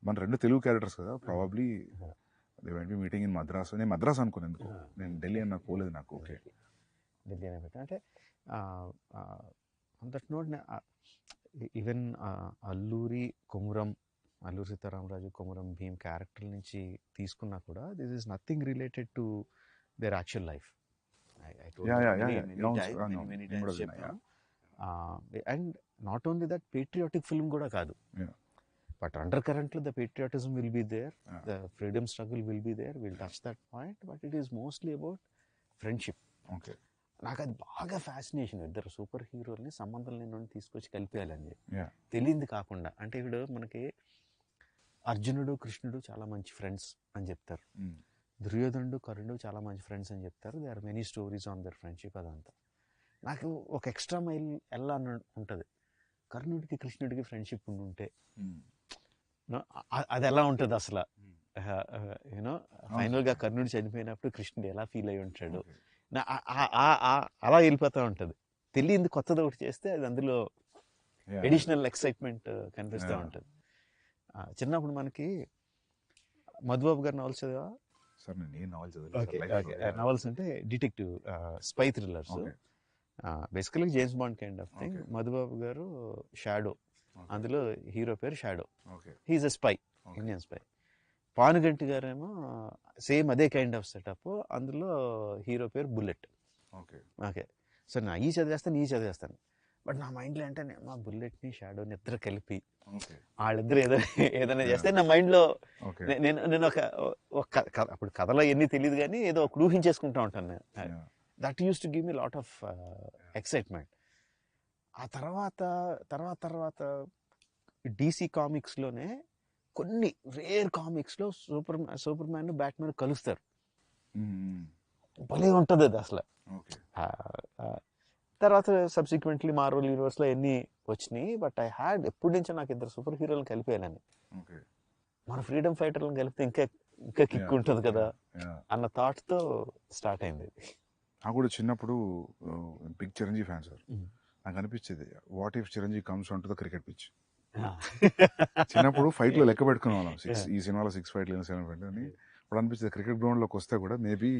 S1: మన 2 తెలుగు క్యారెక్టర్స్ కదా, probably they went be meeting in Madras. నేను మద్రాస్ అనుకున్నాను, ఎందుకు నేను ఢిల్లీ అన్న పోలేదు నాకు. ఓకే,
S2: ఢిల్లీ అనే పెట్టా అంటే that not even Alluri Sitaramaraju, Komuram Bheem character నుంచి తీసుకున్నా కూడా this is nothing related to their actual life. And not only that, patriotic film కూడా కాదు, బట్ అండర్ కరెంట్లో the patriotism will be there, the freedom struggle will be there, will touch that point, but it is mostly about friendship. నాకు అది బాగా fascination, ఇద్దరు super హీరోల్ని సంబంధం లేని తీసుకొచ్చి కలిపేయాలని చెప్పి, తెలియంది కాకుండా. అంటే ఇప్పుడు మనకి అర్జునుడు కృష్ణుడు చాలా మంచి ఫ్రెండ్స్ అని చెప్తారు, దుర్యోధనుడు కర్ణుడు చాలా మంచి ఫ్రెండ్స్ అని చెప్తారు, they are many stories on their friendship. అదంతా నాకు ఒక ఎక్స్ట్రా మైల్ ఎలా ఉంటుంది, కర్ణుడికి కృష్ణుడికి ఫ్రెండ్షిప్ ఉంటే అది ఎలా ఉంటుంది అసలు. యూనో ఫైనల్గా కర్ణుడు చనిపోయినప్పుడు కృష్ణుడు ఎలా ఫీల్ అయి ఉంటాడు, అలా వెళ్ళిపోతూ ఉంటుంది. తెలియంది కొత్తది ఒకటి చేస్తే అది అందులో ఎడిషనల్ ఎక్సైట్మెంట్ కనిపిస్తూ ఉంటుంది. చిన్నప్పుడు మనకి మధుబాబు గారి నవల్స్ చదివా? నవల్స్ అంటే detective spy thrillers, basically James Bond kind of thing. Madhubabu garu Shadow, అందులో హీరో పేరు Shadow, he is a spy, Indian spy. Panuganti గారేమో సేమ్ అదే కైండ్ ఆఫ్ సెటప్, అందులో హీరో పేరు బుల్లెట్. ఓకే, సో నా ఈ చదివేస్తాను, బట్ నా మైండ్లో అంటే మా బుల్లెట్ని షాడోని ఇద్దరు కలిపి వాళ్ళిద్దరు ఏదైనా చేస్తే నా మైండ్లో నేను ఒక అప్పుడు కథలో ఎన్ని తెలియదు కానీ ఏదో ఒక ఊహించేసుకుంటా ఉంటాను నేను. That use to give me lot of excitement. ఆ తర్వాత డీసీ కామిక్స్లోనే కొన్ని రేర్ కామిక్స్లో సూపర్ మ్యాన్ బ్యాట్మెన్ కలుస్తారు, భలే ఉంటుంది అది అసలు. తర్వాత సబ్సిక్వెంట్లీ మార్వెల్ యూనివర్స్లో ఎన్ని వచ్చినాయి, బట్ ఐ హ్యాడ్ ఎప్పటి నుంచో నాకు ఇద్దరు సూపర్ హీరోలను కలిపేయాలని. మన ఫ్రీడమ్ ఫైటర్లను కలిపితే ఇంకా కిక్ ఉంటుంది కదా అన్న థాట్తో స్టార్ట్ అయింది.
S1: నాకు కూడా చిన్నప్పుడు బిగ్ చిరంజీవి ఫ్యాన్ సార్. నాకు అనిపించేది, what if Chiranjeevi comes on to the cricket pitch. చిన్నప్పుడు ఫైట్లో లెక్క పెట్టుకునే వాళ్ళం, ఈ సినిమాలో 6 ఫైట్లు 7 ఫైట్లు అని. ఇప్పుడు అనిపించింది క్రికెట్ గ్రౌండ్ లోకి వస్తే కూడా మేబీ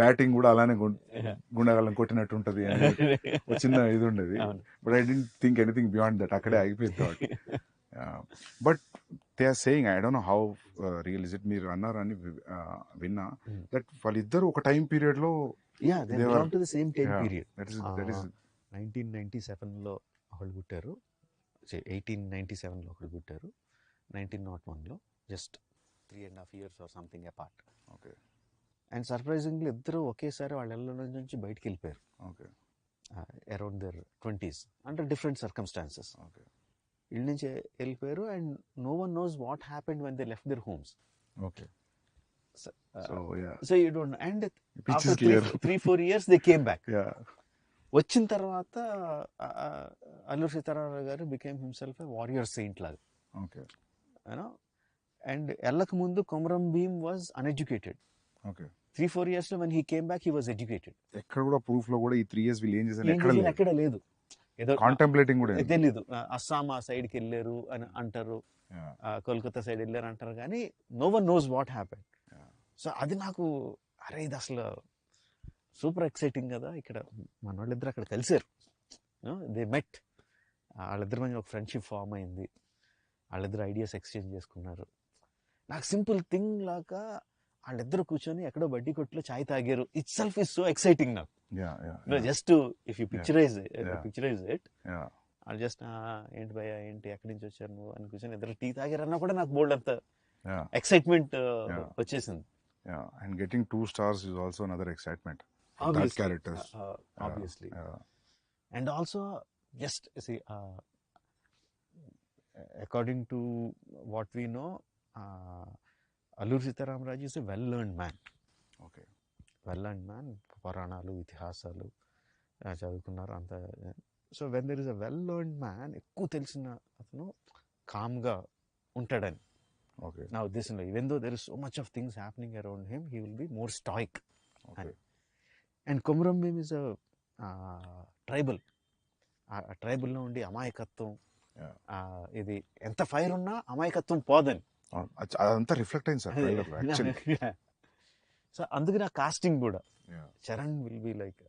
S1: బ్యాటింగ్ కూడా అలానే గుండెగాళ్ళని కొట్టినట్టు ఉంటది అని ఒక చిన్న ఇది ఉండేది. But I don't think anything beyond that, అక్కడే ఆగిపోయింది. But they are saying, I don't know how real is it, మీరు అన్నారని విన్నా, దట్ వాళ్ళిద్దరు ఒక టైం పీరియడ్ లో
S2: 1997లో ఒకళ్ళు పుట్టారు, 1897లో ఒకళ్ళు పుట్టారు, 1901లో, just 3.5 years or something apart.
S1: Okay.
S2: And surprisingly ఇద్దరు ఒకేసారి వాళ్ళ ఇళ్ళ నుంచి బయటికి వెళ్ళిపోయారు.
S1: Okay.
S2: Around their 20s under different circumstances.
S1: Okay
S2: ఇళ్ళ నుంచి వెళ్ళిపోయారు and no one knows what happened when they left their homes.
S1: Okay so yeah
S2: so you don't. And
S1: pitch is
S2: after
S1: clear
S2: 3-4 years దే కేమ్ బ్యాక్.
S1: Yeah
S2: వచ్చిన తర్వాత Alluri Sitaramaraju garu became himself a warrior saint లాగా,
S1: okay
S2: you know. And వెళ్ళక ముందు Komaram Bheem was uneducated.
S1: Okay
S2: 3-4 years లో when he came back he was educated.
S1: ఎక్కడ కూడా ప్రూఫ్ లో కూడా ఈ 3 years వీళ్ళు ఏం చేశారు
S2: ఏం చేశారు ఎక్కడ లేదు. ఏదో
S1: కాంటెంప్లేటింగ్ కూడా
S2: తెలీదు. అస్సాం ఆ సైడ్కి వెళ్ళారు అని అంటారు, కోల్కతా సైడ్ వెళ్ళారు అంటారు, కానీ no one knows what happened. So అది నాకు అరే ఇది అసలు సూపర్ ఎక్సైటింగ్ కదా. ఇక్కడ మన వాళ్ళిద్దరు అక్కడ కలిసారు, దే మెట్, వాళ్ళిద్దరి మధ్య ఒక ఫ్రెండ్షిప్ ఫామ్ అయింది, వాళ్ళిద్దరు ఐడియాస్ ఎక్స్చేంజ్ చేసుకున్నారు. నాకు సింపుల్ థింగ్ లాగా వాళ్ళిద్దరు కూర్చొని ఎక్కడో బడ్డీ కొట్లో చాయ్ తాగారు, itself is so exciting నాకు. Just if you picturize it, వాళ్ళు జస్ట్ ఏంటి భయ ఏంటి ఎక్కడి నుంచి వచ్చారు నువ్వు అని కూర్చొని ఇద్దరు టీ తాగారన్నా కూడా నాకు బోల్డ్ అంత ఎక్సైట్మెంట్ వచ్చేసింది.
S1: And getting 2 stars is also another excitement. That characters
S2: obviously. And also just see, according to what we know, Alluri Sitaramraju is a well-learned man.
S1: Okay.
S2: Well-learned man. పురాణాలు ఇతిహాసాలు చదువుకున్నారు అంత. So when there is a well-learned man, ఎక్కువ తెలిసిన అతను కామ్గా ఉంటాడని నా ఉద్దేశంలో. Even though there is so much of things happening around him, he will be more stoic. And Komaram Bheem is a tribal. ఆ ట్రైబల్లో ఉండి అమాయకత్వం, ఇది ఎంత ఫైర్ ఉన్నా అమాయకత్వం పోదని
S1: అదంతా రిఫ్లెక్ట్ అయింది సార్ ట్రైలర్లో యాక్చువల్లీ.
S2: సో అందుకు నా కాస్టింగ్ కూడా Charan will be like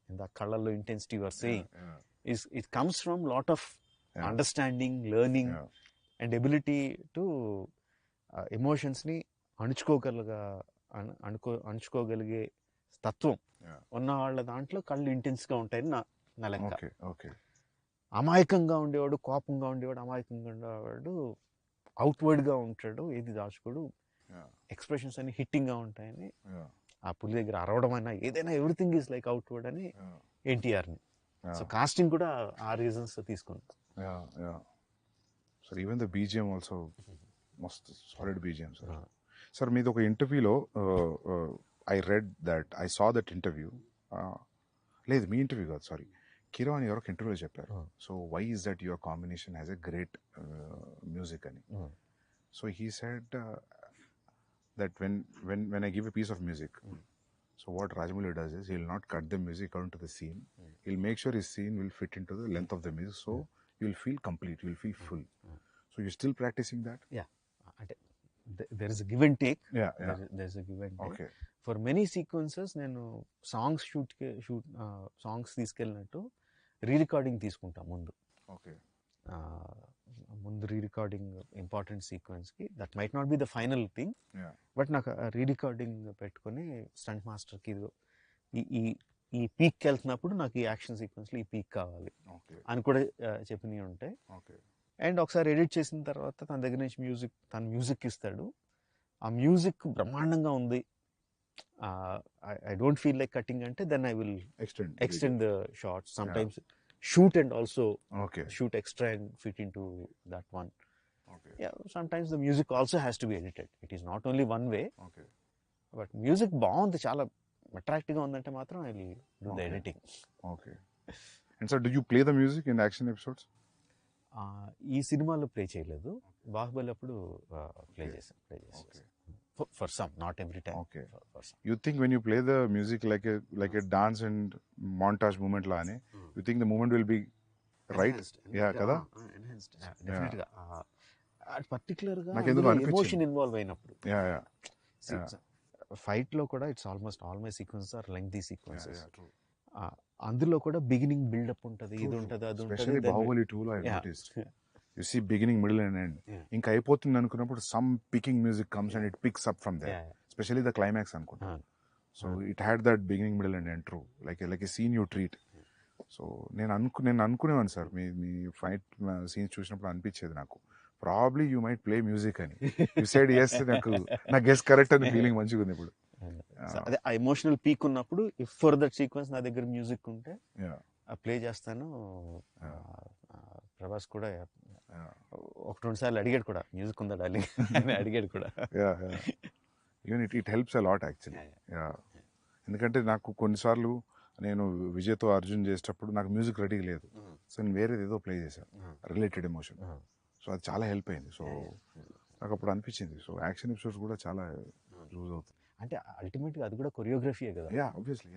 S2: in the కళ్ళల్లో intensity your saying is it comes from lot of understanding, learning and ability to ఎమోషన్స్ని అణుచుకోగలిగే తత్వం ఉన్న వాళ్ళ దాంట్లో కళ్ళు ఇంటెన్స్గా ఉంటాయని నా లెక్క. అమాయకంగా ఉండేవాడు, కోపంగా ఉండేవాడు, అమాయకంగా ఉండేవాడు అవుట్వర్డ్గా ఉంటాడు, ఏది దాచుకోడు, ఎక్స్ప్రెషన్స్ అన్ని హిట్టింగ్గా ఉంటాయని. ఆ పులి దగ్గర అరవడం అయినా ఏదైనా ఎవ్రీథింగ్ ఈజ్ లైక్ అవుట్వర్డ్ అని ఎన్టీఆర్ని. సో కాస్టింగ్ కూడా ఆ రీజన్స్ తీసుకుంది.
S1: Sir even the BGM also మస్త్ సాలిడ్ బీజిఎం సార్. సార్ మీది ఒక ఇంటర్వ్యూలో I read that I saw that interview, లేదు మీ ఇంటర్వ్యూ కాదు సారీ, కిరో అని ఎవరికి ఇంటర్వ్యూలో చెప్పారు. So why is that your combination has a great music అని. So he said that when I give a piece of music, so what Rajamouli does is he'll not cut the music according to the scene. He'll make sure his scene will fit into the length of the music, so you'll feel complete, you'll feel full. So you're still practicing that?
S2: Yeah, there is a give and take. There's a give and take.
S1: Okay.
S2: For many sequences నేను songs shoot songs తీసుకెళ్ళినట్టు re-recording తీసుకుంటా ముందు.
S1: Okay.
S2: ముందు re-recording important సీక్వెన్స్కి, that might not be the final thing, but నాకు re-recording పెట్టుకొని stunt మాస్టర్కి ఈ పీక్కి వెళ్తున్నప్పుడు నాకు ఈ యాక్షన్ సీక్వెన్స్లో ఈ పీక్ కావాలి అని కూడా చెప్పినవి ఉంటాయి. అండ్ ఒకసారి ఎడిట్ చేసిన తర్వాత తన దగ్గర నుంచి మ్యూజిక్ ఇస్తాడు, ఆ మ్యూజిక్ బ్రహ్మాండంగా ఉంది, I don't feel like cutting అంటే then I will extend the shots. Sometimes shoot and also shoot extra and fit into that one. Sometimes the music also has to be edited. It is not only one way. But music బాగుంది, చాలా అట్రాక్టివ్గా ఉందంటే మాత్రం I will do the editing.
S1: And so do you play the music in action episodes?
S2: ఈ సినిమాలో play చేయలేదు, బాహుబలి అప్పుడు play చేశాను. For some, not every time. For some.
S1: You think when you play the music like a dance and montage movement laane, you think the movement will be right? Kada?
S2: Enhanced. Definitely. Particular గా emotion involve అయినప్పుడు. Fight లో కూడా it's almost all my sequences are lengthy sequences. అందులో కూడా beginning buildup ఉంటుంది, ఇది ఉంటుంది, అది ఉంటుంది.
S1: బాహుబలి 2 లో I noticed. You see beginning, middle and end. ఇంకా అయిపోతుంది అనుకున్నప్పుడు some picking music comes and it picks up from there. Especially the climax అనుకుంటా. So it had that beginning, middle and end true. Like a scene you treat. So నేను అనుకునేవాను sir, మీ fight scenes చూసినప్పుడు అనిపించేది నాకు, probably you might play music అని. You side yes, నా guess correct అని feeling మంచిగా ఉంది ఇప్పుడు.
S2: అదే ఆ ఎమోషనల్ పీక్ ఉన్నప్పుడు ఇఫ్ ఫర్ దట్ సీక్వెన్స్ నా దగ్గర మ్యూజిక్ ఉంటే ప్లే చేస్తాను. ప్రభాస్ కూడా ఒకటి రెండు సార్లు అడిగాడు కూడా, మ్యూజిక్ ఉందా డార్లింగ్ అని అడిగాడు కూడా.
S1: Even it helps a lot actually. ఎందుకంటే నాకు కొన్నిసార్లు నేను విజయ్తో అర్జున్ చేసేటప్పుడు నాకు మ్యూజిక్ రెడీ లేదు, సో నేను వేరేది ఏదో ప్లే చేశాను రిలేటెడ్ ఎమోషన్, సో అది చాలా హెల్ప్ అయింది. సో నాకు అప్పుడు అనిపించింది, సో యాక్షన్ ఎపిసోడ్స్ కూడా చాలా యూజ్ అవుతుంది.
S2: అంటే అల్టిమేట్గా అది కూడా కొరియోగ్రఫీయే కదా.
S1: ఆబ్వియస్లీ.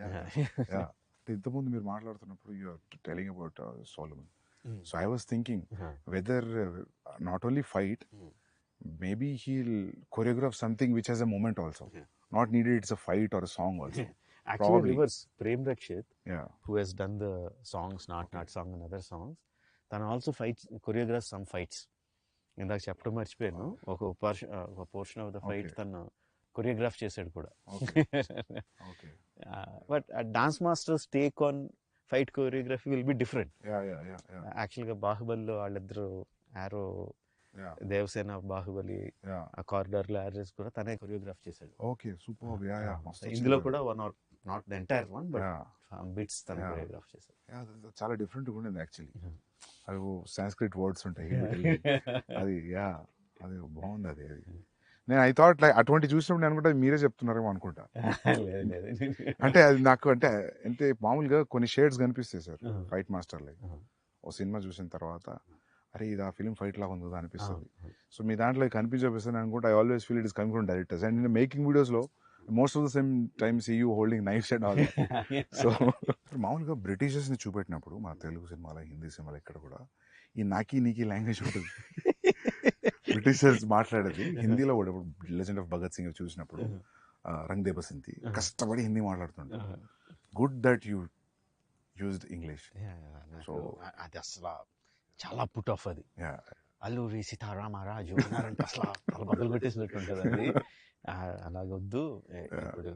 S1: ఇంతకుముందు మీరు మాట్లాడుతున్నప్పుడు you are telling about Solomon. So I was thinking whether not only fight, maybe he'll choreograph something which has a moment also. Not needed it's a fight or a song also.
S2: Actually,
S1: Probably.
S2: reverse. Prem Rakshit, who has done the songs, Not Song and other songs, తను also choreographs some fights. ఇందాక చెప్పడం మర్చిపోయాను, ఒక portion of the fight తను choreograph చేశాడు కూడా. But dance masters take on fight choreography will be different. యాక్చువల్గా బాహుబలిలో వాళ్ళిద్దరు ఆరో దేవసేన బాహుబలి కారిడార్ లో యాడ్రెస్ కూడా తనే కొరియోగ్రాఫ్ చేశాడు.
S1: Okay, super.
S2: ఇందులో కూడా one or not the entire one but bits తన కొరియోగ్రాఫ్ చేశాడు.
S1: చాలా డిఫరెంట్ గా ఉండేది యాక్చువల్లీ. అవి సాంస్క్రిట్ వర్డ్స్ ఉంటాయి అది అది బాగుంది. అది నేను ఐ థాట్ లైక్ అటువంటి చూసినప్పుడు నేను అనుకుంటా మీరే చెప్తున్నారేమో అనుకుంటా. అంటే అది నాకు అంటే మామూలుగా కొన్ని షేడ్స్ కనిపిస్తాయి సార్ ఫైట్ మాస్టర్ లైక్. ఓ సినిమా చూసిన తర్వాత అరే ఇది ఆ ఫిల్మ్ ఫైట్ లాగా ఉంది కదా అనిపిస్తుంది. సో మీ దాంట్లో కనిపించబోస్తుంది అనుకుంటే I always feel it is coming from directors. And నేను మేకింగ్ వీడియోస్లో most of the same time see you holding knives and all. So మామూలుగా బ్రిటిషర్స్ని చూపెట్టినప్పుడు మన తెలుగు సినిమాలో హిందీ సినిమాలో ఇక్కడ కూడా ఈ నాకీ నీకీ లాంగ్వేజ్ ఉంటుంది. బ్రిటిషర్స్ మాట్లాడేది హిందీలో కూడా. లెజెండ్ ఆఫ్ భగత్ సింగ్ చూసినప్పుడు రంగ్ దే బసంతి కష్టపడి హిందీ మాట్లాడుతుంటారు. Good that you used English. So
S2: అది అసలు చాలా పుట్ ఆఫ్. అది అల్లూరి సీతారామరాజు అన్నారంటే అసలు చాలా బదులు కొట్టేసినట్టు ఉంటుంది అది. అలాగొద్దు. ఇప్పుడు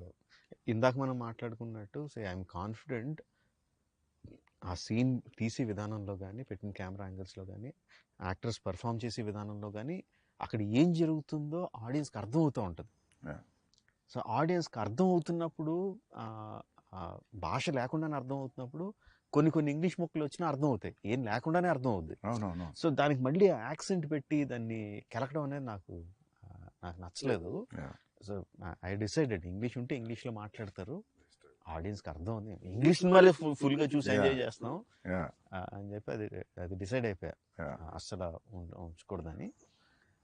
S2: ఇందాక మనం మాట్లాడుకున్నట్టు ఐఎమ్ కాన్ఫిడెంట్ ఆ సీన్ తీసే విధానంలో కానీ, పెట్టిన కెమెరా యాంగిల్స్లో కానీ, యాక్టర్స్ పర్ఫామ్ చేసే విధానంలో కానీ అక్కడ ఏం జరుగుతుందో ఆడియన్స్కి అర్థం అవుతూ ఉంటుంది. సో ఆడియన్స్కి అర్థం అవుతున్నప్పుడు, భాష లేకుండానే అర్థం అవుతున్నప్పుడు కొన్ని ఇంగ్లీష్ ముక్కలు వచ్చినా అర్థం అవుతాయి, ఏం లేకుండానే అర్థం అవుద్ది. సో దానికి మళ్ళీ యాక్సెంట్ పెట్టి దాన్ని కెలకడం అనేది నాకు నచ్చలేదు. సో ఐ డిసైడెడ్ ఇంగ్లీష్ ఉంటే ఇంగ్లీష్లో మాట్లాడతారు, ఆడియన్స్కి అర్థం ఉంది, ఇంగ్లీష్ సినిమాలే ఫుల్గా చూసి ఎంజాయ్ చేస్తాం అని చెప్పి అది డిసైడ్ అయిపోయా అస్సలు ఉంచకూడదని.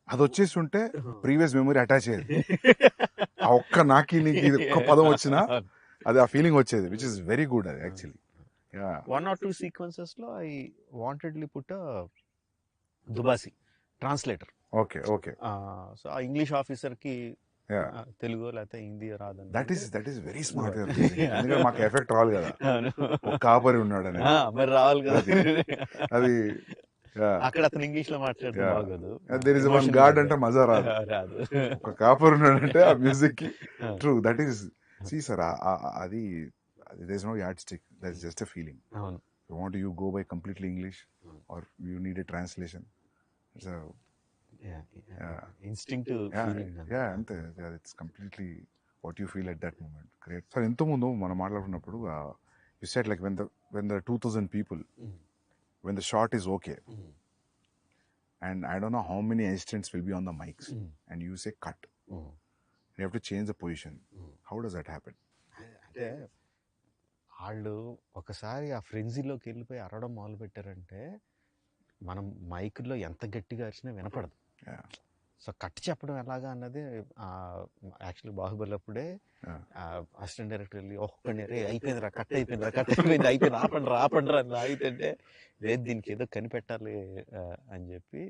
S1: అది వచ్చేసి ఉంటే ప్రీవియస్ మెమరీ అటాచ్ అయ్యేది. ఆ ఒక్క నాకి నీకు ఒక్క పదం వచ్చినా అది ఆ ఫీలింగ్ వచ్చేది, విచ్ ఇస్ వెరీ గుడ్. అది యాక్చువల్లీ
S2: 1 or 2 sequences లో I wantedly put దుబాసి translator.
S1: Okay.
S2: So ఆ ఇంగ్లీష్ ఆఫీసర్ కి తెలుగు లేకపోతే హిందీ రాదని.
S1: That is very smart. ఎందుకంటే మాకు ఎఫెక్ట్ రావాలి కదా, ఒక కాపరి ఉన్నాడు అని
S2: మరి రావాలి కదా.
S1: అది
S2: అక్కడ అతను ఇంగ్లీష్ లో మాట్లాడితే బాగోదు.
S1: దేర్ ఇస్ వన్ గాడ్ అంటే మజా రాదు. ఒక కాపరి ఉన్నాడంటే ఆ మ్యూజిక్ కి true. That is see sir, అది there is no yardstick, that is just a feeling. You go by completely English or you need a translation. It's a
S2: instinctive feeling.
S1: Ante it's completely what you feel at that moment. Great. So ento mundu mana maatladunnappudu you said like when the 2000 people when the shot is okay and I don't know how many assistants will be on the mics and you say cut, you have to change the position. How does that happen?
S2: అంటే వాళ్ళు ఒకసారి ఆ ఫ్రెంజీలోకి వెళ్ళిపోయి అరవడం మొదలు పెట్టారంటే మనం మైక్లో ఎంత గట్టిగా అరిచినా వినపడదు. సో కట్ చెప్పడం ఎలాగా అన్నది యాక్చువల్లీ బాహుబలి అప్పుడే అసిస్టెంట్ డైరెక్టర్ వెళ్ళి ఒక్కడే అయిపోయిందిరా, కట్ అయిపోయింది ఆపండి అని ఆగితే లేదు దీనికి ఏదో కనిపెట్టాలి అని చెప్పి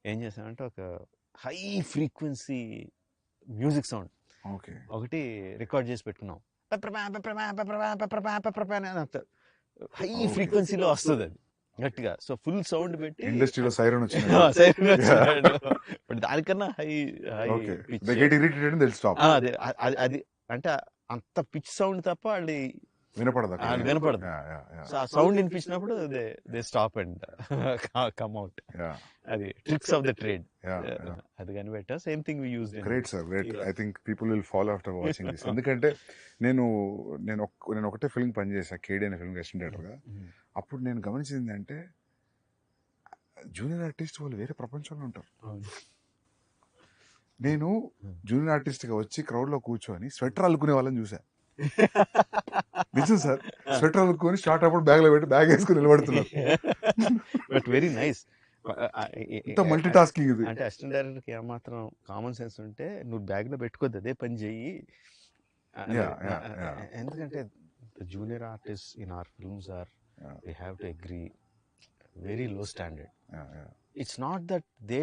S2: ఏం చేసామంటే ఒక హై ఫ్రీక్వెన్సీ మ్యూజిక్ సౌండ్ ఒకటి రికార్డ్ చేసి పెట్టుకున్నాం. హై ఫ్రీక్వెన్సీలో వస్తుంది అది గట్టిగా. సో ఫుల్ సౌండ్ పెట్టి
S1: ఇండస్ట్రీలో సైరన్ వచ్చింది,
S2: దానికన్నా హై అది అంటే అంత పిచ్ సౌండ్ తప్ప వాళ్ళు
S1: వినపడదు.
S2: సో ఆ సౌండ్ వినిపించినప్పుడు they stop and come out. అది ట్రిక్స్ ఆఫ్ ద ట్రేడ్. అది కనిపెట్టా. Same thing we used.
S1: Great sir, great. I think people will follow after watching this. ఎందుకంటే నేను ఒకటే ఫిల్మ్ పనిచేసా, కేడీ అనే ఫిల్మ్ అసిస్టెంట్ డైరెక్టర్గా. అప్పుడు నేను గమనించింది అంటే జూనియర్ ఆర్టిస్ట్ వాళ్ళు వేరే ప్రపంచంలో ఉంటారు. నేను జూనియర్ ఆర్టిస్ట్గా వచ్చి క్రౌడ్లో కూర్చొని స్వెటర్ అల్లుకునే వాళ్ళని చూసా. నిజం సార్, స్వెటర్ అల్లుకొని షార్ట్ అప్పుడు బ్యాగ్లో పెట్టి బ్యాగ్ వేసుకుని నిలబడుతున్నారు.
S2: But very nice.
S1: ఇంత మల్టీ టాస్కింగ్ ఇది.
S2: అంటే అసిస్టెంట్ డైరెక్టర్కి ఏమాత్రం కామన్ సెన్స్ ఉంటే నువ్వు బ్యాగ్లో పెట్టుకోద్దు, అదే పని చెయ్యి. ఎందుకంటే the junior artist in our films are we have to agree very low standard. It's not that they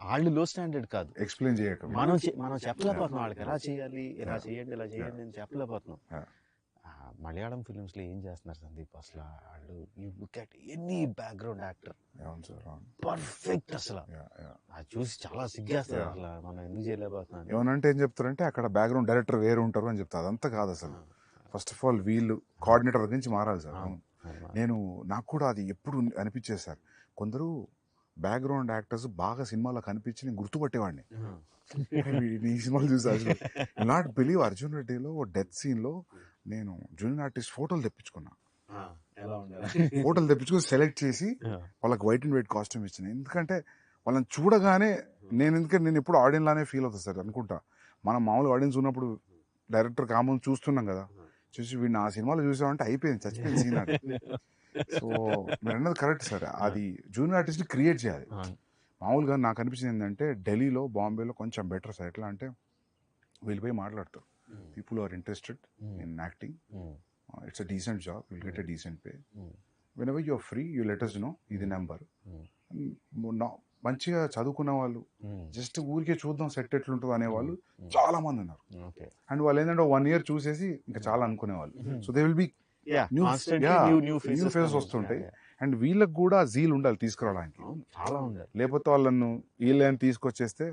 S2: వాళ్ళు లో స్టాండర్డ్ కాదు,
S1: ఎక్స్ప్లెయిన్ చేయక
S2: మనం చెప్పలేకపోతున్నాం వాళ్ళకి ఎలా చేయాలి, ఇలా చేయండి ఇలా చేయండి అని చెప్పలేకపోతున్నాం. మలయాళం ఫిలిమ్స్లో ఏం చేస్తున్నారు సందీప్ అసలు వాళ్ళు, you look at any background actor perfect అసలు. అది చూసి చాలా సిగ్గేస్తారు అసలు, మనం ఎందుకు చేయలేకపోతున్నాం.
S1: ఏమనంటే ఏం చెప్తారంటే అక్కడ బ్యాక్గ్రౌండ్ డైరెక్టర్ వేరు ఉంటారు అని చెప్తారు. అదంతా కాదు అసలు. ఫస్ట్ ఆఫ్ ఆల్ వీళ్ళు కోఆర్డినేటర్ గురించి మారాలి సార్. నాకు కూడా అది ఎప్పుడు అనిపించేది సార్, కొందరు బ్యాక్గ్రౌండ్ యాక్టర్స్ బాగా సినిమాలో కనిపించి నేను గుర్తుపట్టేవాడిని. ఈ సినిమాలు చూసి అసలు నాట్ బిలీవ్ అర్జున్ రెడ్డిలో డెత్ సీన్లో నేను జూనియర్ ఆర్టిస్ట్ ఫోటోలు తెప్పించుకున్నా. ఫోటోలు తెప్పించుకుని సెలెక్ట్ చేసి వాళ్ళకి వైట్ అండ్ వైట్ కాస్ట్యూమ్ ఇచ్చిన. ఎందుకంటే వాళ్ళని చూడగానే నేను ఎప్పుడు ఆడియన్స్ లానే ఫీల్ అవుతుంది సార్ అనుకుంటా. మనం మామూలు ఆడియన్స్ ఉన్నప్పుడు డైరెక్టర్ కామన్ చూస్తున్నాం కదా, చూసి వీడిని ఆ సినిమాలో చూసామంటే అయిపోయింది, చచ్చిపోయింది సీన్ అది. సో మీరు అన్నది కరెక్ట్ సార్, అది జూనియర్ ఆర్టిస్ట్ క్రియేట్ చేయాలి. మామూలుగా నాకు అనిపించింది ఏంటంటే ఢిల్లీలో బాంబేలో కొంచెం బెటర్ సార్. ఎట్లా అంటే వీళ్ళు పోయి మాట్లాడతారు, people are interested in acting, it's a decent job, will get a decent pay, whenever you're free you let us know, ఇది నెంబర్. మంచిగా చదువుకున్న వాళ్ళు జస్ట్ ఊరికే చూద్దాం సెట్ ఎట్లుంటుంది అనేవాళ్ళు చాలా మంది ఉన్నారు. అండ్ వాళ్ళు ఏంటంటే 1 year చూసేసి ఇంకా చాలా అనుకునేవాళ్ళు. So they will be new faces వస్తుంటాయి. అండ్ వీళ్ళకి కూడా జీల్ ఉండాలి తీసుకురావడానికి, లేకపోతే వాళ్ళను వీళ్ళని తీసుకొచ్చేస్తే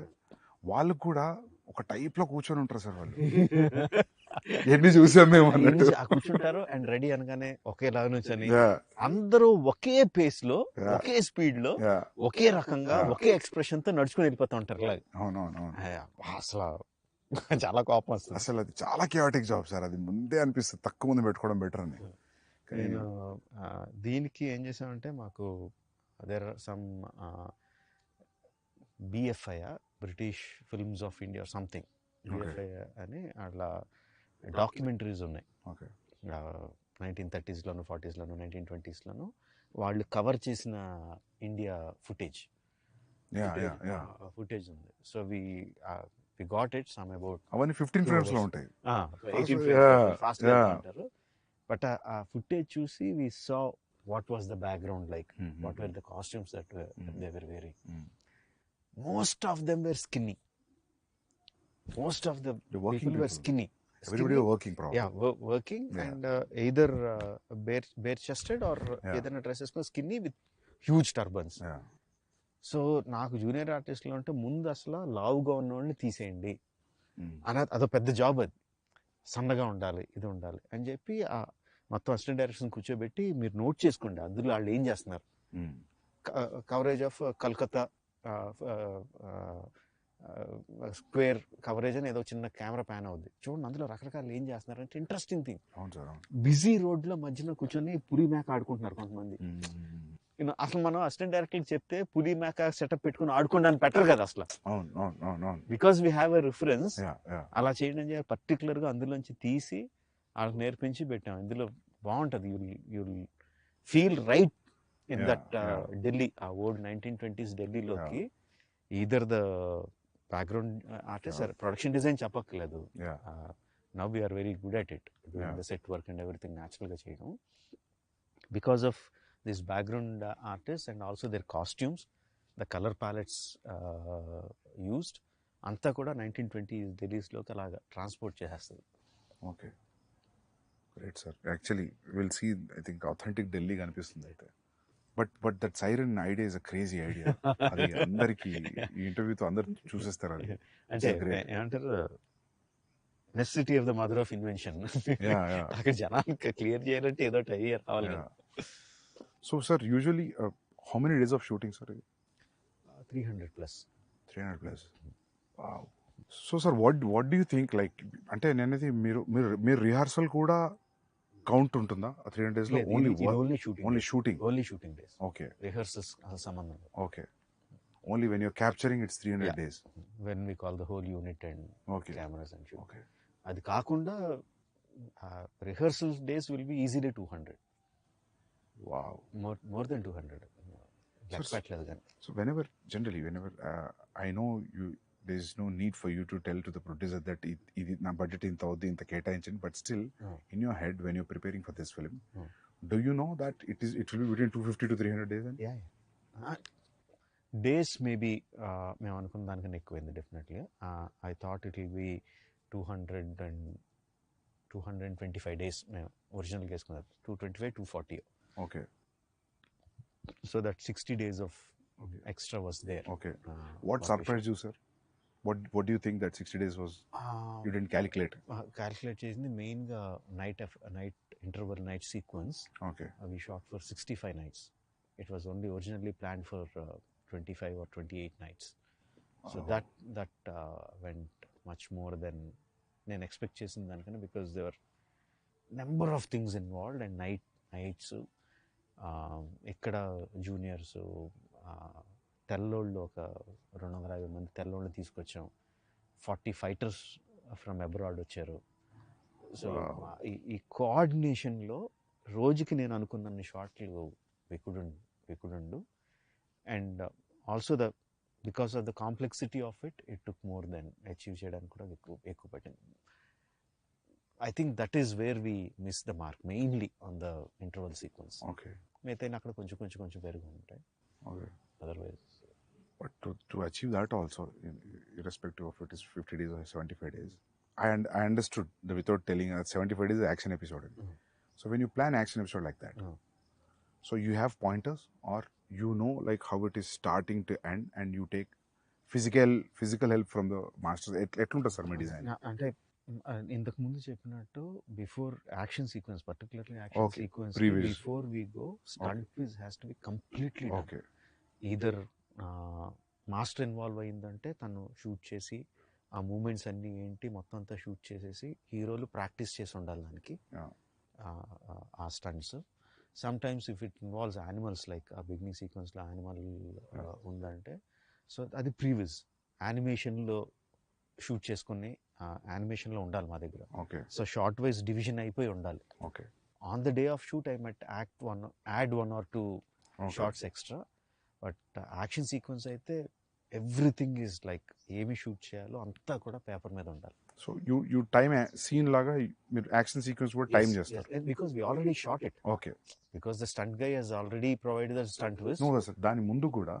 S1: వాళ్ళకు కూడా ఒక టైప్ లో కూర్చొని ఉంటారు సార్ వాళ్ళు. ఎన్ని చూసాం మేము అన్నట్టు
S2: కూర్చుంటారు అండ్ రెడీ అనగానే ఒకేలా నుంచని అందరూ ఒకే పేస్ లో ఒకే స్పీడ్ లో ఒకే రకంగా ఒకే ఎక్స్ప్రెషన్ తో నడుచుకుని వెళ్ళిపోతూ ఉంటారు.
S1: అవునవును,
S2: అసలు చాలా కోపం వస్తుంది.
S1: అసలు అది చాలా కియాటిక్ జాబ్ సార్. అది ముందే అనిపిస్తుంది తక్కువ మంది పెట్టుకోవడం బెటర్ అని.
S2: నేను దీనికి ఏం చేసామంటే మాకు there are some BFI British films of India something BFI అని అట్లా డాక్యుమెంటరీస్ ఉన్నాయి. 1930s 40s 1920s వాళ్ళు కవర్ చేసిన ఇండియా ఫుటేజ్ ఉంది. So we got it some about
S1: అవన్నీ 15 frames లో ఉంటాయి,
S2: 18 frames ఫాస్ట్ గా అంటారు. బట్ ఆ ఫుటేజ్ చూసి we saw what was the background like, what were the costumes that they were wearing. Most of them were skinny. Most of the people were skinny.
S1: Everybody were working probably.
S2: Yeah, working and either bare chested or either dresses skinny with huge turbans. So నాకు junior ఆర్టిస్ట్లో అంటే ముందు అసలు లావుగా ఉన్నవాడిని తీసేయండి అన్నది అదో పెద్ద జాబ్. అది సన్నగా ఉండాలి, ఇది ఉండాలి అని చెప్పి మొత్తం అసిస్టెంట్ డైరెక్షన్ కూర్చోబెట్టి మీరు నోట్ చేసుకోండి అందులో వాళ్ళు ఏం చేస్తున్నారు. Coverage of Calcutta square coverage అని ఏదో చిన్న కెమెరా ప్యాన్ అవుద్ది చూడండి, అందులో రకరకాలు ఏం చేస్తున్నారంటే ఇంట్రెస్టింగ్ థింగ్. బిజీ రోడ్లో మధ్యలో కూర్చొని పులి మేక ఆడుకుంటున్నారు కొంతమంది. అసలు మనం అసిస్టెంట్ డైరెక్టర్ చెప్తే పులి మేక సెటప్ పెట్టుకుని ఆడుకోవడానికి పెట్టరు కదా అసలు, because we have a reference. అలా చేయడం పర్టికులర్ గా అందులోంచి తీసి వాళ్ళకి నేర్పించి పెట్టాం. ఇందులో బాగుంటుంది, you'll feel right in that Delhi, old 1920s ఢిల్లీలోకి either the background artist or production design చెప్పక్కర్లేదు. Now we are very good at it, the set work and everything న్యాచురల్గా చేయడం because of this background artist and also their costumes, the colour palettes used అంతా కూడా 1920s ఢిల్లీస్లోకి అలాగా transport చేసేస్తుంది.
S1: Okay, great sir. Actually will see, I think authentic Delhi కనిపిస్తుంది అయితే. But that siren idea is a crazy idea. అది అందరికి ఈ ఇంటర్వ్యూతో అందరు చూసేస్తారు. అది
S2: అంటే ఏమంటారు, necessity of the mother of invention. అక్కడ జనానికి క్లియర్ చేయాలంటే ఏదో ఐడియా రావాలి.
S1: So sir usually how many days of shooting sir?
S2: 300+.
S1: 300+. So sir what do you think, like అంటే నేనైతే మీరు రిహార్సల్ కూడా కౌంట్ ఉంటుందా 300 days లో?
S2: Only shooting days.
S1: Okay
S2: rehearsals సంబంధం.
S1: Okay only when you're capturing it's 300 days.
S2: When we call the whole unit and
S1: okay
S2: cameras and shoot.
S1: Okay
S2: అది కాకుండా rehearsal days will be easily 200.
S1: Wow.
S2: More than 200 లెక్క పెట్టలేదు కానీ.
S1: So whenever I know you, there is no need for you to tell to the producer that ఇది నా budget ఇంత అవుద్ది ఇంత కేటాయించండి, but still in your head when you're preparing for this film, do you know that it will be between 250 to 300 days? And
S2: days maybe మేము అనుకున్న దానికన్నా ఎక్కువైంది definitely. I thought it will be 225 days మేము ఒరిజినల్గా వేసుకున్నారు. 225, 240.
S1: Okay.
S2: So that 60 days of extra was there.
S1: Okay. What surprised you, sir? What do you think that 60 days was? You didn't calculate?
S2: Calculate చేసింది మెయిన్గా night interval night sequence.
S1: Okay.
S2: We shot for 65 nights. It was only originally planned for 25 or 28 nights. So that went much more than నేను expect చేసిన దానికన్నా, because there were number of things involved and nights. ఇక్కడ juniors తెల్లోళ్ళు ఒక 250 మంది తెల్లోళ్ళు తీసుకొచ్చాం. 40 fighters from abroad వచ్చారు. సో ఈ కోఆర్డినేషన్లో రోజుకి నేను అనుకున్న షార్ట్లు వికుడుండు. And also because of the complexity of it took more than achieve చేయడానికి కూడా ఎక్కువ పట్టింది. I think that is where we miss the mark, mainly on the interval sequence.
S1: Okay.
S2: మిగతా అక్కడ కొంచెం పెరుగు ఉంటాయి.
S1: Okay.
S2: Otherwise.
S1: But to achieve that also, irrespective of it is 50 days or 75 days, I understood without telling 75 days is action episode. So when you plan action episode like that, so you have pointers, or you know like how it is starting to end, and you take physical help from the masters. ఎట్లుంటుంది sir మీ design? అంటే
S2: ఇంతకు ముందు చెప్పినట్టు before action sequence, particularly action sequence, before we go stunt quiz has to be completely
S1: okay.
S2: Either master involve అయిందంటే తను shoot చేసి ఆ మూమెంట్స్ అన్నీ ఏంటి మొత్తం అంతా షూట్ చేసేసి హీరోలు ప్రాక్టీస్ చేసి ఉండాలి దానికి ఆ stunts. Sometimes if it involves animals, like ఆ బిగినింగ్ సీక్వెన్స్లో యానిమల్ ఉందంటే సో అది ప్రీవిజ్ యానిమేషన్లో షూట్ చేసుకుని యానిమేషన్లో ఉండాలి మా దగ్గర.
S1: Okay.
S2: So shot wise division అయిపోయి ఉండాలి.
S1: Okay.
S2: On the day of shoot I might add 1 or 2 shots extra. But action sequence అయితే ఎవ్రీథింగ్ ఈజ్ లైక్ ఏమి షూట్ చేయాలో అంతా కూడా పేపర్ మీద ఉండాలి.
S1: సో యూ టైమ్ సీన్ లాగా మీరు యాక్షన్ సీక్వెన్స్ కూడా టైం చేస్తారు?
S2: Because we already shot it.
S1: Okay.
S2: Because the stunt guy has already provided the stunt viz.
S1: No sir, దాని ముందు కూడా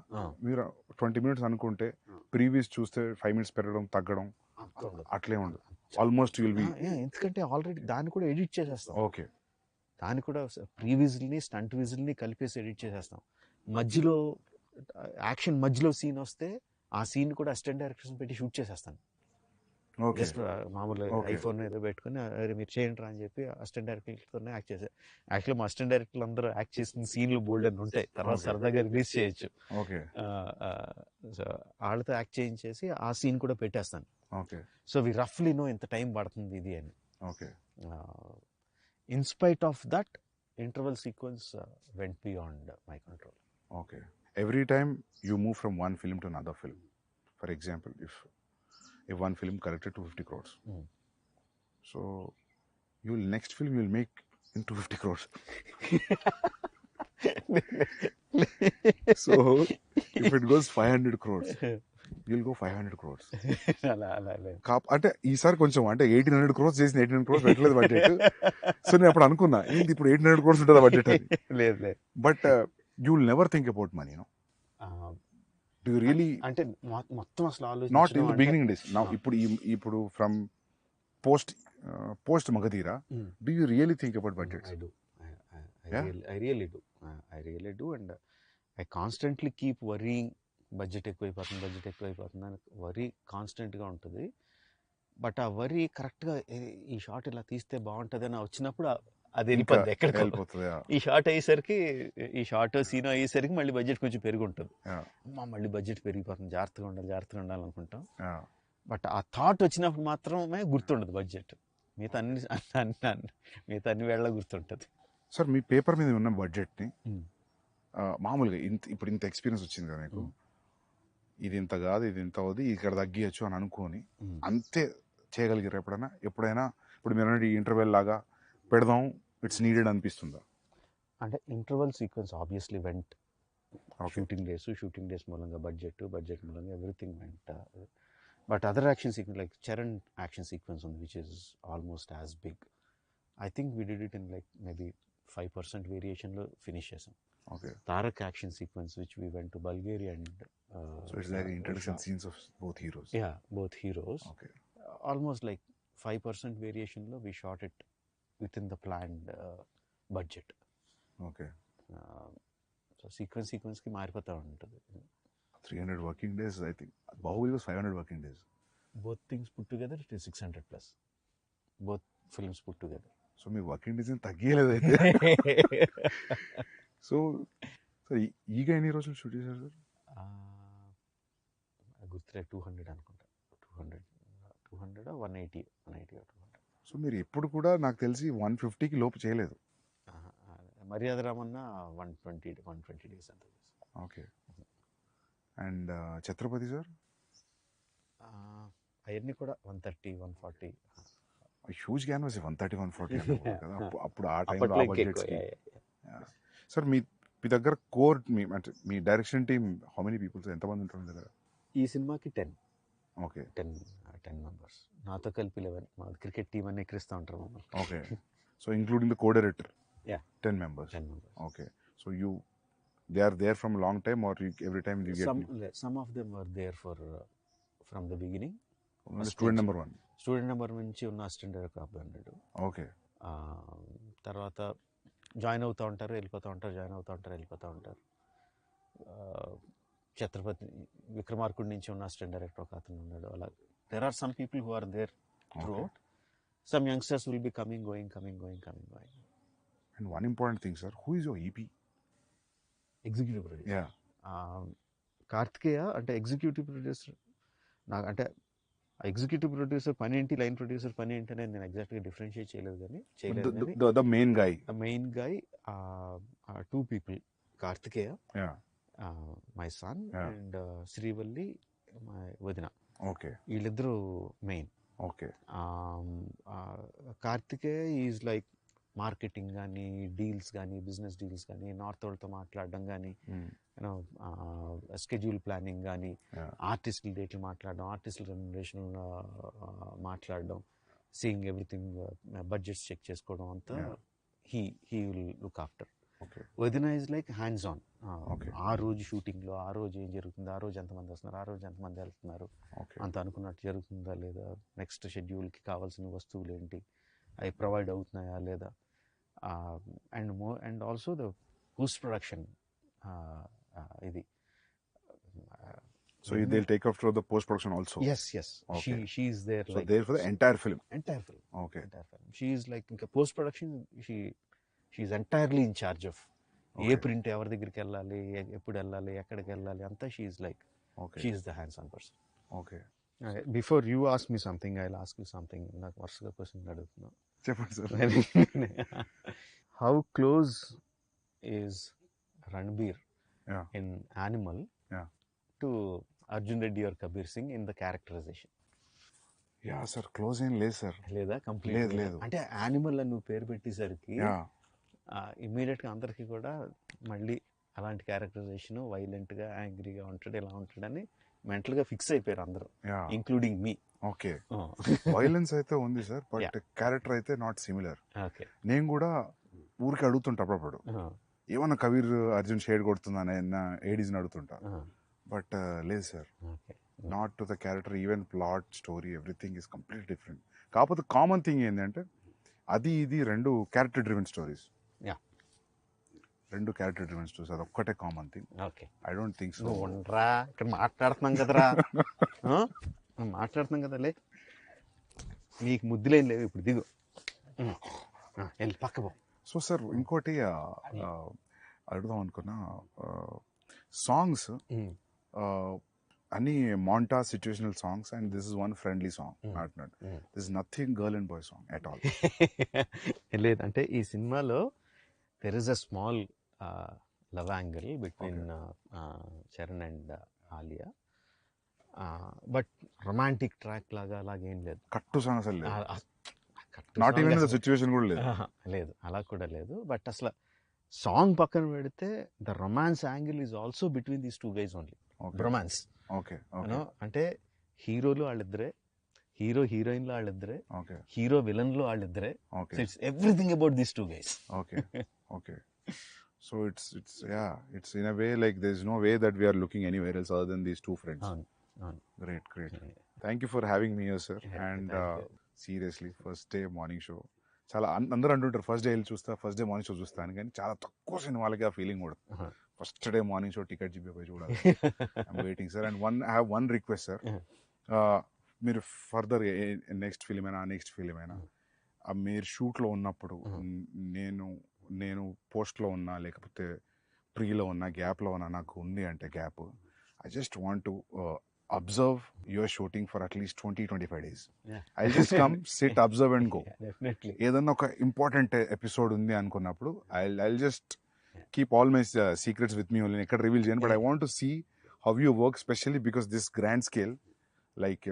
S1: మీరు 20 minutes అనుకుంటే ప్రీవియస్ చూస్తే 5 minutes పెరగడం తగ్గడం అట్లే ఉండదు. ఆల్మోస్ట్ విల్ బి,
S2: ఎందుకంటే ఆల్రెడీ దాన్ని కూడా ఎడిట్ చేసేస్తాం.
S1: ఓకే.
S2: దాన్ని కూడా ప్రీవిజ్ని స్టంట్ విజిల్ని కలిపేసి ఎడిట్ చేసేస్తాం. మధ్యలో యాక్షన్ మధ్యలో సీన్ వస్తే ఆ సీన్ కూడా అసిస్టెంట్ డైరెక్టర్స్ పెట్టి షూట్ చేసేస్తాను. జస్ట్ మామూలు ఐఫోన్ ఏదో పెట్టుకుని మీరు చేయండి రా అని చెప్పి అసిస్టెంట్ డైరెక్టర్తోనే యాక్ట్ చేశారు. యాక్చువల్లీ మా అసిస్టెంట్ డైరెక్టర్లు అందరూ యాక్ట్ చేసిన సీన్లు బోల్డ్ అని ఉంటాయి, తర్వాత సరదాగా రిలీజ్ చేయొచ్చు. సో వాళ్ళతో యాక్ట్ చేయించేసి ఆ సీన్ కూడా పెట్టేస్తాను. సో వి రఫ్లీ నో ఎంత టైం పడుతుంది ఇది అని. In spite of that interval sequence vent beyond my control.
S1: Okay. Every time you move from one film to another film, for example, if one film collected 250 crores, so next film you'll make in 250 crores. So if it goes 500 crores, you'll go 500 crores. అంటే ఈసారి కొంచెం అంటే 1800 crores చేసిన 1800 crores పెట్టలేదు budget. So నేను అప్పుడు అనుకున్నా ఏంటి ఇప్పుడు 1800 crores ఉంటుందా బడ్జెట్ అని.
S2: లేదు.
S1: But you'll never think about money, no? Do you really?
S2: అంటే మొత్తం అసలు ఆలోచించడం
S1: not in the beginning days. Now ఇప్పుడు from post Magadira, do you really think about budgets?
S2: I do. I really do, and I constantly keep worrying. Budget ఎక్కువైపోతుంది అని worry కాన్స్టెంట్గా ఉంటుంది. But ఆ వరీ కరెక్ట్గా ఈ షాట్ ఇలా తీస్తే బాగుంటుంది అని వచ్చినప్పుడు అది వెళ్ళిపోద్ది ఎక్కడికి. ఈ షార్ట్ సీన్ అయ్యేసరికి మళ్ళీ బడ్జెట్ కొంచెం పెరిగి ఉంటుంది. మళ్ళీ బడ్జెట్ పెరిగిపోతుంది, జాగ్రత్తగా ఉండాలనుకుంటాం. బట్ ఆ థాట్ వచ్చినప్పుడు మాత్రమే గుర్తుండదు బడ్జెట్. మిగతా మిగతా అన్ని వేళ గుర్తుంటుంది.
S1: సార్ మీ పేపర్ మీద ఉన్న బడ్జెట్ని మామూలుగా ఇప్పుడు ఇంత ఎక్స్పీరియన్స్ వచ్చింది కదా మీకు, ఇది ఇంత కాదు, ఇది ఇంత అవుది, ఇక్కడ తగ్గియచ్చు అని అనుకోని అంతే చేయగలిగారు ఎప్పుడైనా ఇప్పుడు మీరు ఇంటర్వెల్ లాగా పెడదాం, ఇట్స్ నీడెడ్ అనిపిస్తుందా?
S2: అంటే interval sequence obviously went. Shooting days మూలంగా బడ్జెట్ మూలంగా everything went. But other action sequence like Charan action sequence ఉంది which is almost as big. I think we did it in like maybe 5% వేరియేషన్లో finish చేసాం.
S1: Okay.
S2: Tarak action sequence which we went to Bulgaria and
S1: so it's like introduction scenes of both heroes.
S2: Yeah, both heroes.
S1: Okay.
S2: Almost like 5% వేరియేషన్లో we shot it with in the planned budget.
S1: Okay.
S2: So సీక్వెన్స్కి మారిపోతూ ఉంటుంది.
S1: 300 working days, I think Baahubali was 500 working days.
S2: Both things put together it is 600+. Both films put together.
S1: So మీ working days ఏం తగ్గలేదు అయితే. So ఈగ ఎన్ని రోజులు షూట్ చేశారు సార్?
S2: గుర్తులే 200 అనుకుంటా. 200 180.
S1: సో మీరు ఎప్పుడు కూడా నాకు తెలిసి 150కి లోపు చేయలేదు.
S2: మర్యాద రామన్న 120 డేస్ అంత.
S1: ఓకే. And Chatrapathi sir?
S2: అవన్నీ కూడా 130 140.
S1: హ్యూజ్ క్యాన్వాస్ 130 140 కదా అప్పుడు ఆ టైంలో. సార్ మీ దగ్గర కోర్ అంటే మీ direction team how many peoples, ఎంతమంది ఉంటారు మీ దగ్గర?
S2: ఈ సినిమాకి 10.
S1: ఓకే.
S2: 10 మెంబర్స్. నాతో కలిపి 11. మా క్రికెట్ టీం అన్ని ఎక్కిరిస్తూ ఉంటారు మమ్మల్ని.
S1: Okay. So including the co-director?
S2: Yeah.
S1: 10 members. Okay. So they are there from a long time, or every time you get
S2: some of them were there from the beginning.
S1: Student number 1.
S2: Student number నుంచి ఉన్న assistant director అబ్బాయి అన్నాడు.
S1: Okay.
S2: తర్వాత join అవుతూ ఉంటారు, వెళ్ళిపోతూ ఉంటారు. ఛత్రపతి విక్రమార్కుడి నుంచి ఉన్న అసిస్టెంట్ డైరెక్టర్ ఒక అతను ఉన్నాడు. అలా there are some people who are there throughout. Some youngsters will be coming going.
S1: And one important thing, sir, who is your EP?
S2: Executive producer.
S1: Yeah.
S2: Karthikeya అంటే ఎగ్జిక్యూటివ్ ప్రొడ్యూసర్. నాకు అంటే ఎగ్జిక్యూటివ్ ప్రొడ్యూసర్ పని ఏంటి, line producer పని ఏంటి అనేది నేను ఎగ్జాక్ట్గా డిఫరెన్షియేట్ చేయలేదు.
S1: The main guy.
S2: The main guy, 2 people. Karthikeya, my son, and Srivalli, my వదిన.
S1: ఓకే.
S2: వీళ్ళిద్దరూ main.
S1: Okay.
S2: Karthikeya is like marketing కానీ, డీల్స్ కానీ, బిజినెస్ డీల్స్ కానీ, నార్త్ వాళ్ళతో మాట్లాడడం కానీ, యూనో స్కెడ్యూల్ ప్లానింగ్ కానీ, ఆర్టిస్టుల డేట్లు మాట్లాడడం, ఆర్టిస్టుల రెమ్యునరేషన్ మాట్లాడడం, సీయింగ్ ఎవ్రీథింగ్, బడ్జెట్స్ చెక్ చేసుకోవడం అంతా హీ విల్ లుక్ ఆఫ్టర్. వదిన ఈజ్ లైక్ హ్యాండ్స్ ఆన్. ఆ రోజు షూటింగ్లో ఆ రోజు ఏం జరుగుతుంది, ఆ రోజు ఎంతమంది వస్తున్నారు, ఆ రోజు ఎంతమంది వెళ్తున్నారు, అంత అనుకున్నట్టు జరుగుతుందా లేదా, నెక్స్ట్ షెడ్యూల్కి కావాల్సిన వస్తువులు ఏంటి, అవి ప్రొవైడ్ అవుతున్నాయా లేదా, and also the post production. ఇది
S1: so they'll take after the post production also?
S2: Yes. Okay. She is there,
S1: so like there for the entire film.
S2: Okay. She is like in post production she is entirely in charge of ఏ print ఎవరి దగ్గరికి వెళ్ళాలి, ఎప్పుడు వెళ్ళాలి, ఎక్కడికి వెళ్ళాలి అంతా. She is like she is the hands on person.
S1: Okay.
S2: Before you ask me something, I will ask you something. నాకు వరుసగా క్వశ్చన్ అడుగుతున్నా.
S1: చెప్పండి sir.
S2: How close is Ranbir in Animal to Arjun Reddy or Kabir Singh in the characterization?
S1: Yeah sir, close ఏం లేదు sir.
S2: లేదా? Complete లేదు. అంటే animal అని నువ్వు పేరు పెట్టేసరికి ఇమ్మీడియట్గా అందరికీ కూడా మళ్ళీ అలాంటి క్యారెక్టరైజేషన్, వైలెంట్గా, యాంగ్రీగా ఉంటాడు, ఇలా ఉంటాడని మెంటల్గా ఫిక్స్ అయిపోయారు అందరూ, ఇంక్లూడింగ్ మీ.
S1: ఓకే. వైలెన్స్ అయితే ఉంది సార్, బట్ క్యారెక్టర్ అయితే నాట్ సిమిలర్.
S2: ఓకే.
S1: నేను కూడా ఊరికి అడుగుతుంటా అప్పుడప్పుడు, ఏమన్నా కబీర్ అర్జున్ షేడ్ కొడుతుందా ఏడీస్ని అడుగుతుంటా. బట్ లేదు sir, not to the character. Even plot, story, everything is complete different. కాకపోతే కామన్ థింగ్ ఏంటంటే అది ఇది రెండు క్యారెక్టర్ డ్రివెన్ స్టోరీస్. రెండు క్యారెక్టర్ డ్రివెన్ స్టోరీస్, అది ఒక్కటే common thing.
S2: Okay.
S1: I don't think so.
S2: ఉండరా, ఇక్కడ మాట్లాడుతున్నాం కదరా, మాట్లాడుతున్నాం కదా, లే నీకు ముద్దులేం లేవు, ఇప్పుడు దిగు, వెళ్ళి పక్క పో.
S1: సో సార్ ఇంకోటి అడుగుదాం అనుకున్నా, సాంగ్స్ అన్ని మాంటా situational songs and this is one friendly song అంటున్నాడు. This is nothing girl and boy song at all.
S2: లేదు, అంటే ఈ సినిమాలో there is a small love angle between Charan and Alia, but romantic track లాగా అలాగేం లేదు.
S1: కట్టు సాంగ్ అసలు లేదు.
S2: కట్టు
S1: నాట్
S2: song
S1: ఈవెన్ ద
S2: అసలు-
S1: సిచ్యువేషన్ కూడా లేదు.
S2: లేదు, అలా కూడా లేదు. బట్ అసలు సాంగ్ పక్కన పెడితే the romance angle is also between these two guys only. Romance
S1: okay okay
S2: అంటే హీరోలు వాళ్ళిద్దరే, హీరో హీరోయిన్లు వాళ్ళిద్దరే,
S1: ఓకే
S2: హీరో విలన్లు వాళ్ళిద్దరే.
S1: Okay
S2: it's everything about these two guys.
S1: Okay okay. So it's in a way like there's no way that we are looking anywhere else other than these two friends. Great. Thank you for having me here, sir. And seriously, first day morning show చాలా అందరూ అంటుంటారు first day వెళ్ళి చూస్తా, first day morning show చూస్తాను, కానీ చాలా తక్కువ సినిమాలకి ఆ ఫీలింగ్ కూడా. First day morning show ticket చెప్పి చూడాలి. I'm waiting sir. And I have one request sir, మీరు ఫర్దర్ నెక్స్ట్ ఫిలిం అయినా మీరు షూట్లో ఉన్నప్పుడు నేను పోస్ట్లో ఉన్నా లేకపోతే ప్రీలో ఉన్నా గ్యాప్లో ఉన్నా, నాకు ఉంది అంటే gap, I just want to observe your shooting for at least 20-25 days. I just come sit observe and go. ఏదన్నా ఒక ఇంపార్టెంట్ ఎపిసోడ్ ఉంది అనుకున్నప్పుడు I just keep all my secrets with me only, ఎక్కడ రివీల్ చేయను. But I want to see how you work, specially because this grand scale. Like,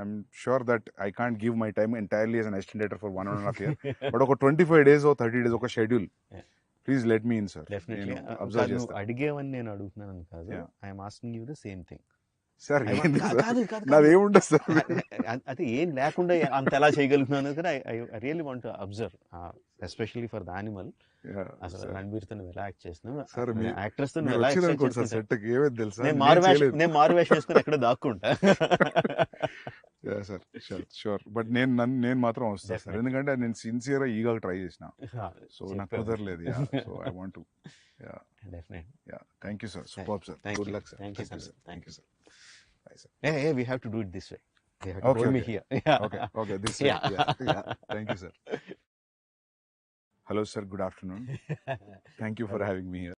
S1: I'm sure that I can't give my time entirely as an assistant director for 1.5 years. But ఒక 25 days or 30 days ఒక schedule, please let me in sir.
S2: Definitely నువ్వు అడిగేవని నేను అడుగుతున్నాను కాదు, I'm asking you the same thing.
S1: Sir నాదేముండదు sir,
S2: అది ఏం లేకుండా అంత ఎలా చేయగలుగుతున్నాను కదా. I really want to observe, especially for the Animal. అసలు రణబీర్ తో ఎలా యాక్ట్ చేస్తున్నావు, యాక్ట్రెస్ తో ఎలా నేను మారు వేషం వేసుకుని ఎక్కడ దాక్కుంటా.
S1: Sir sure. బట్ నేను మాత్రం వస్తాను సార్, ఎందుకంటే నేను సిన్సియర్ ఈగా ట్రై చేసిన, సో నాకు కుదరలేదు. So I want to. Thank you sir. Super sir. Good luck sir. Thank you sir.
S2: Hey, we have to do it this way. We have to hold me here.
S1: Okay, this way. Yeah. Thank you, sir. Hello, sir. Good afternoon. Thank you for having me here.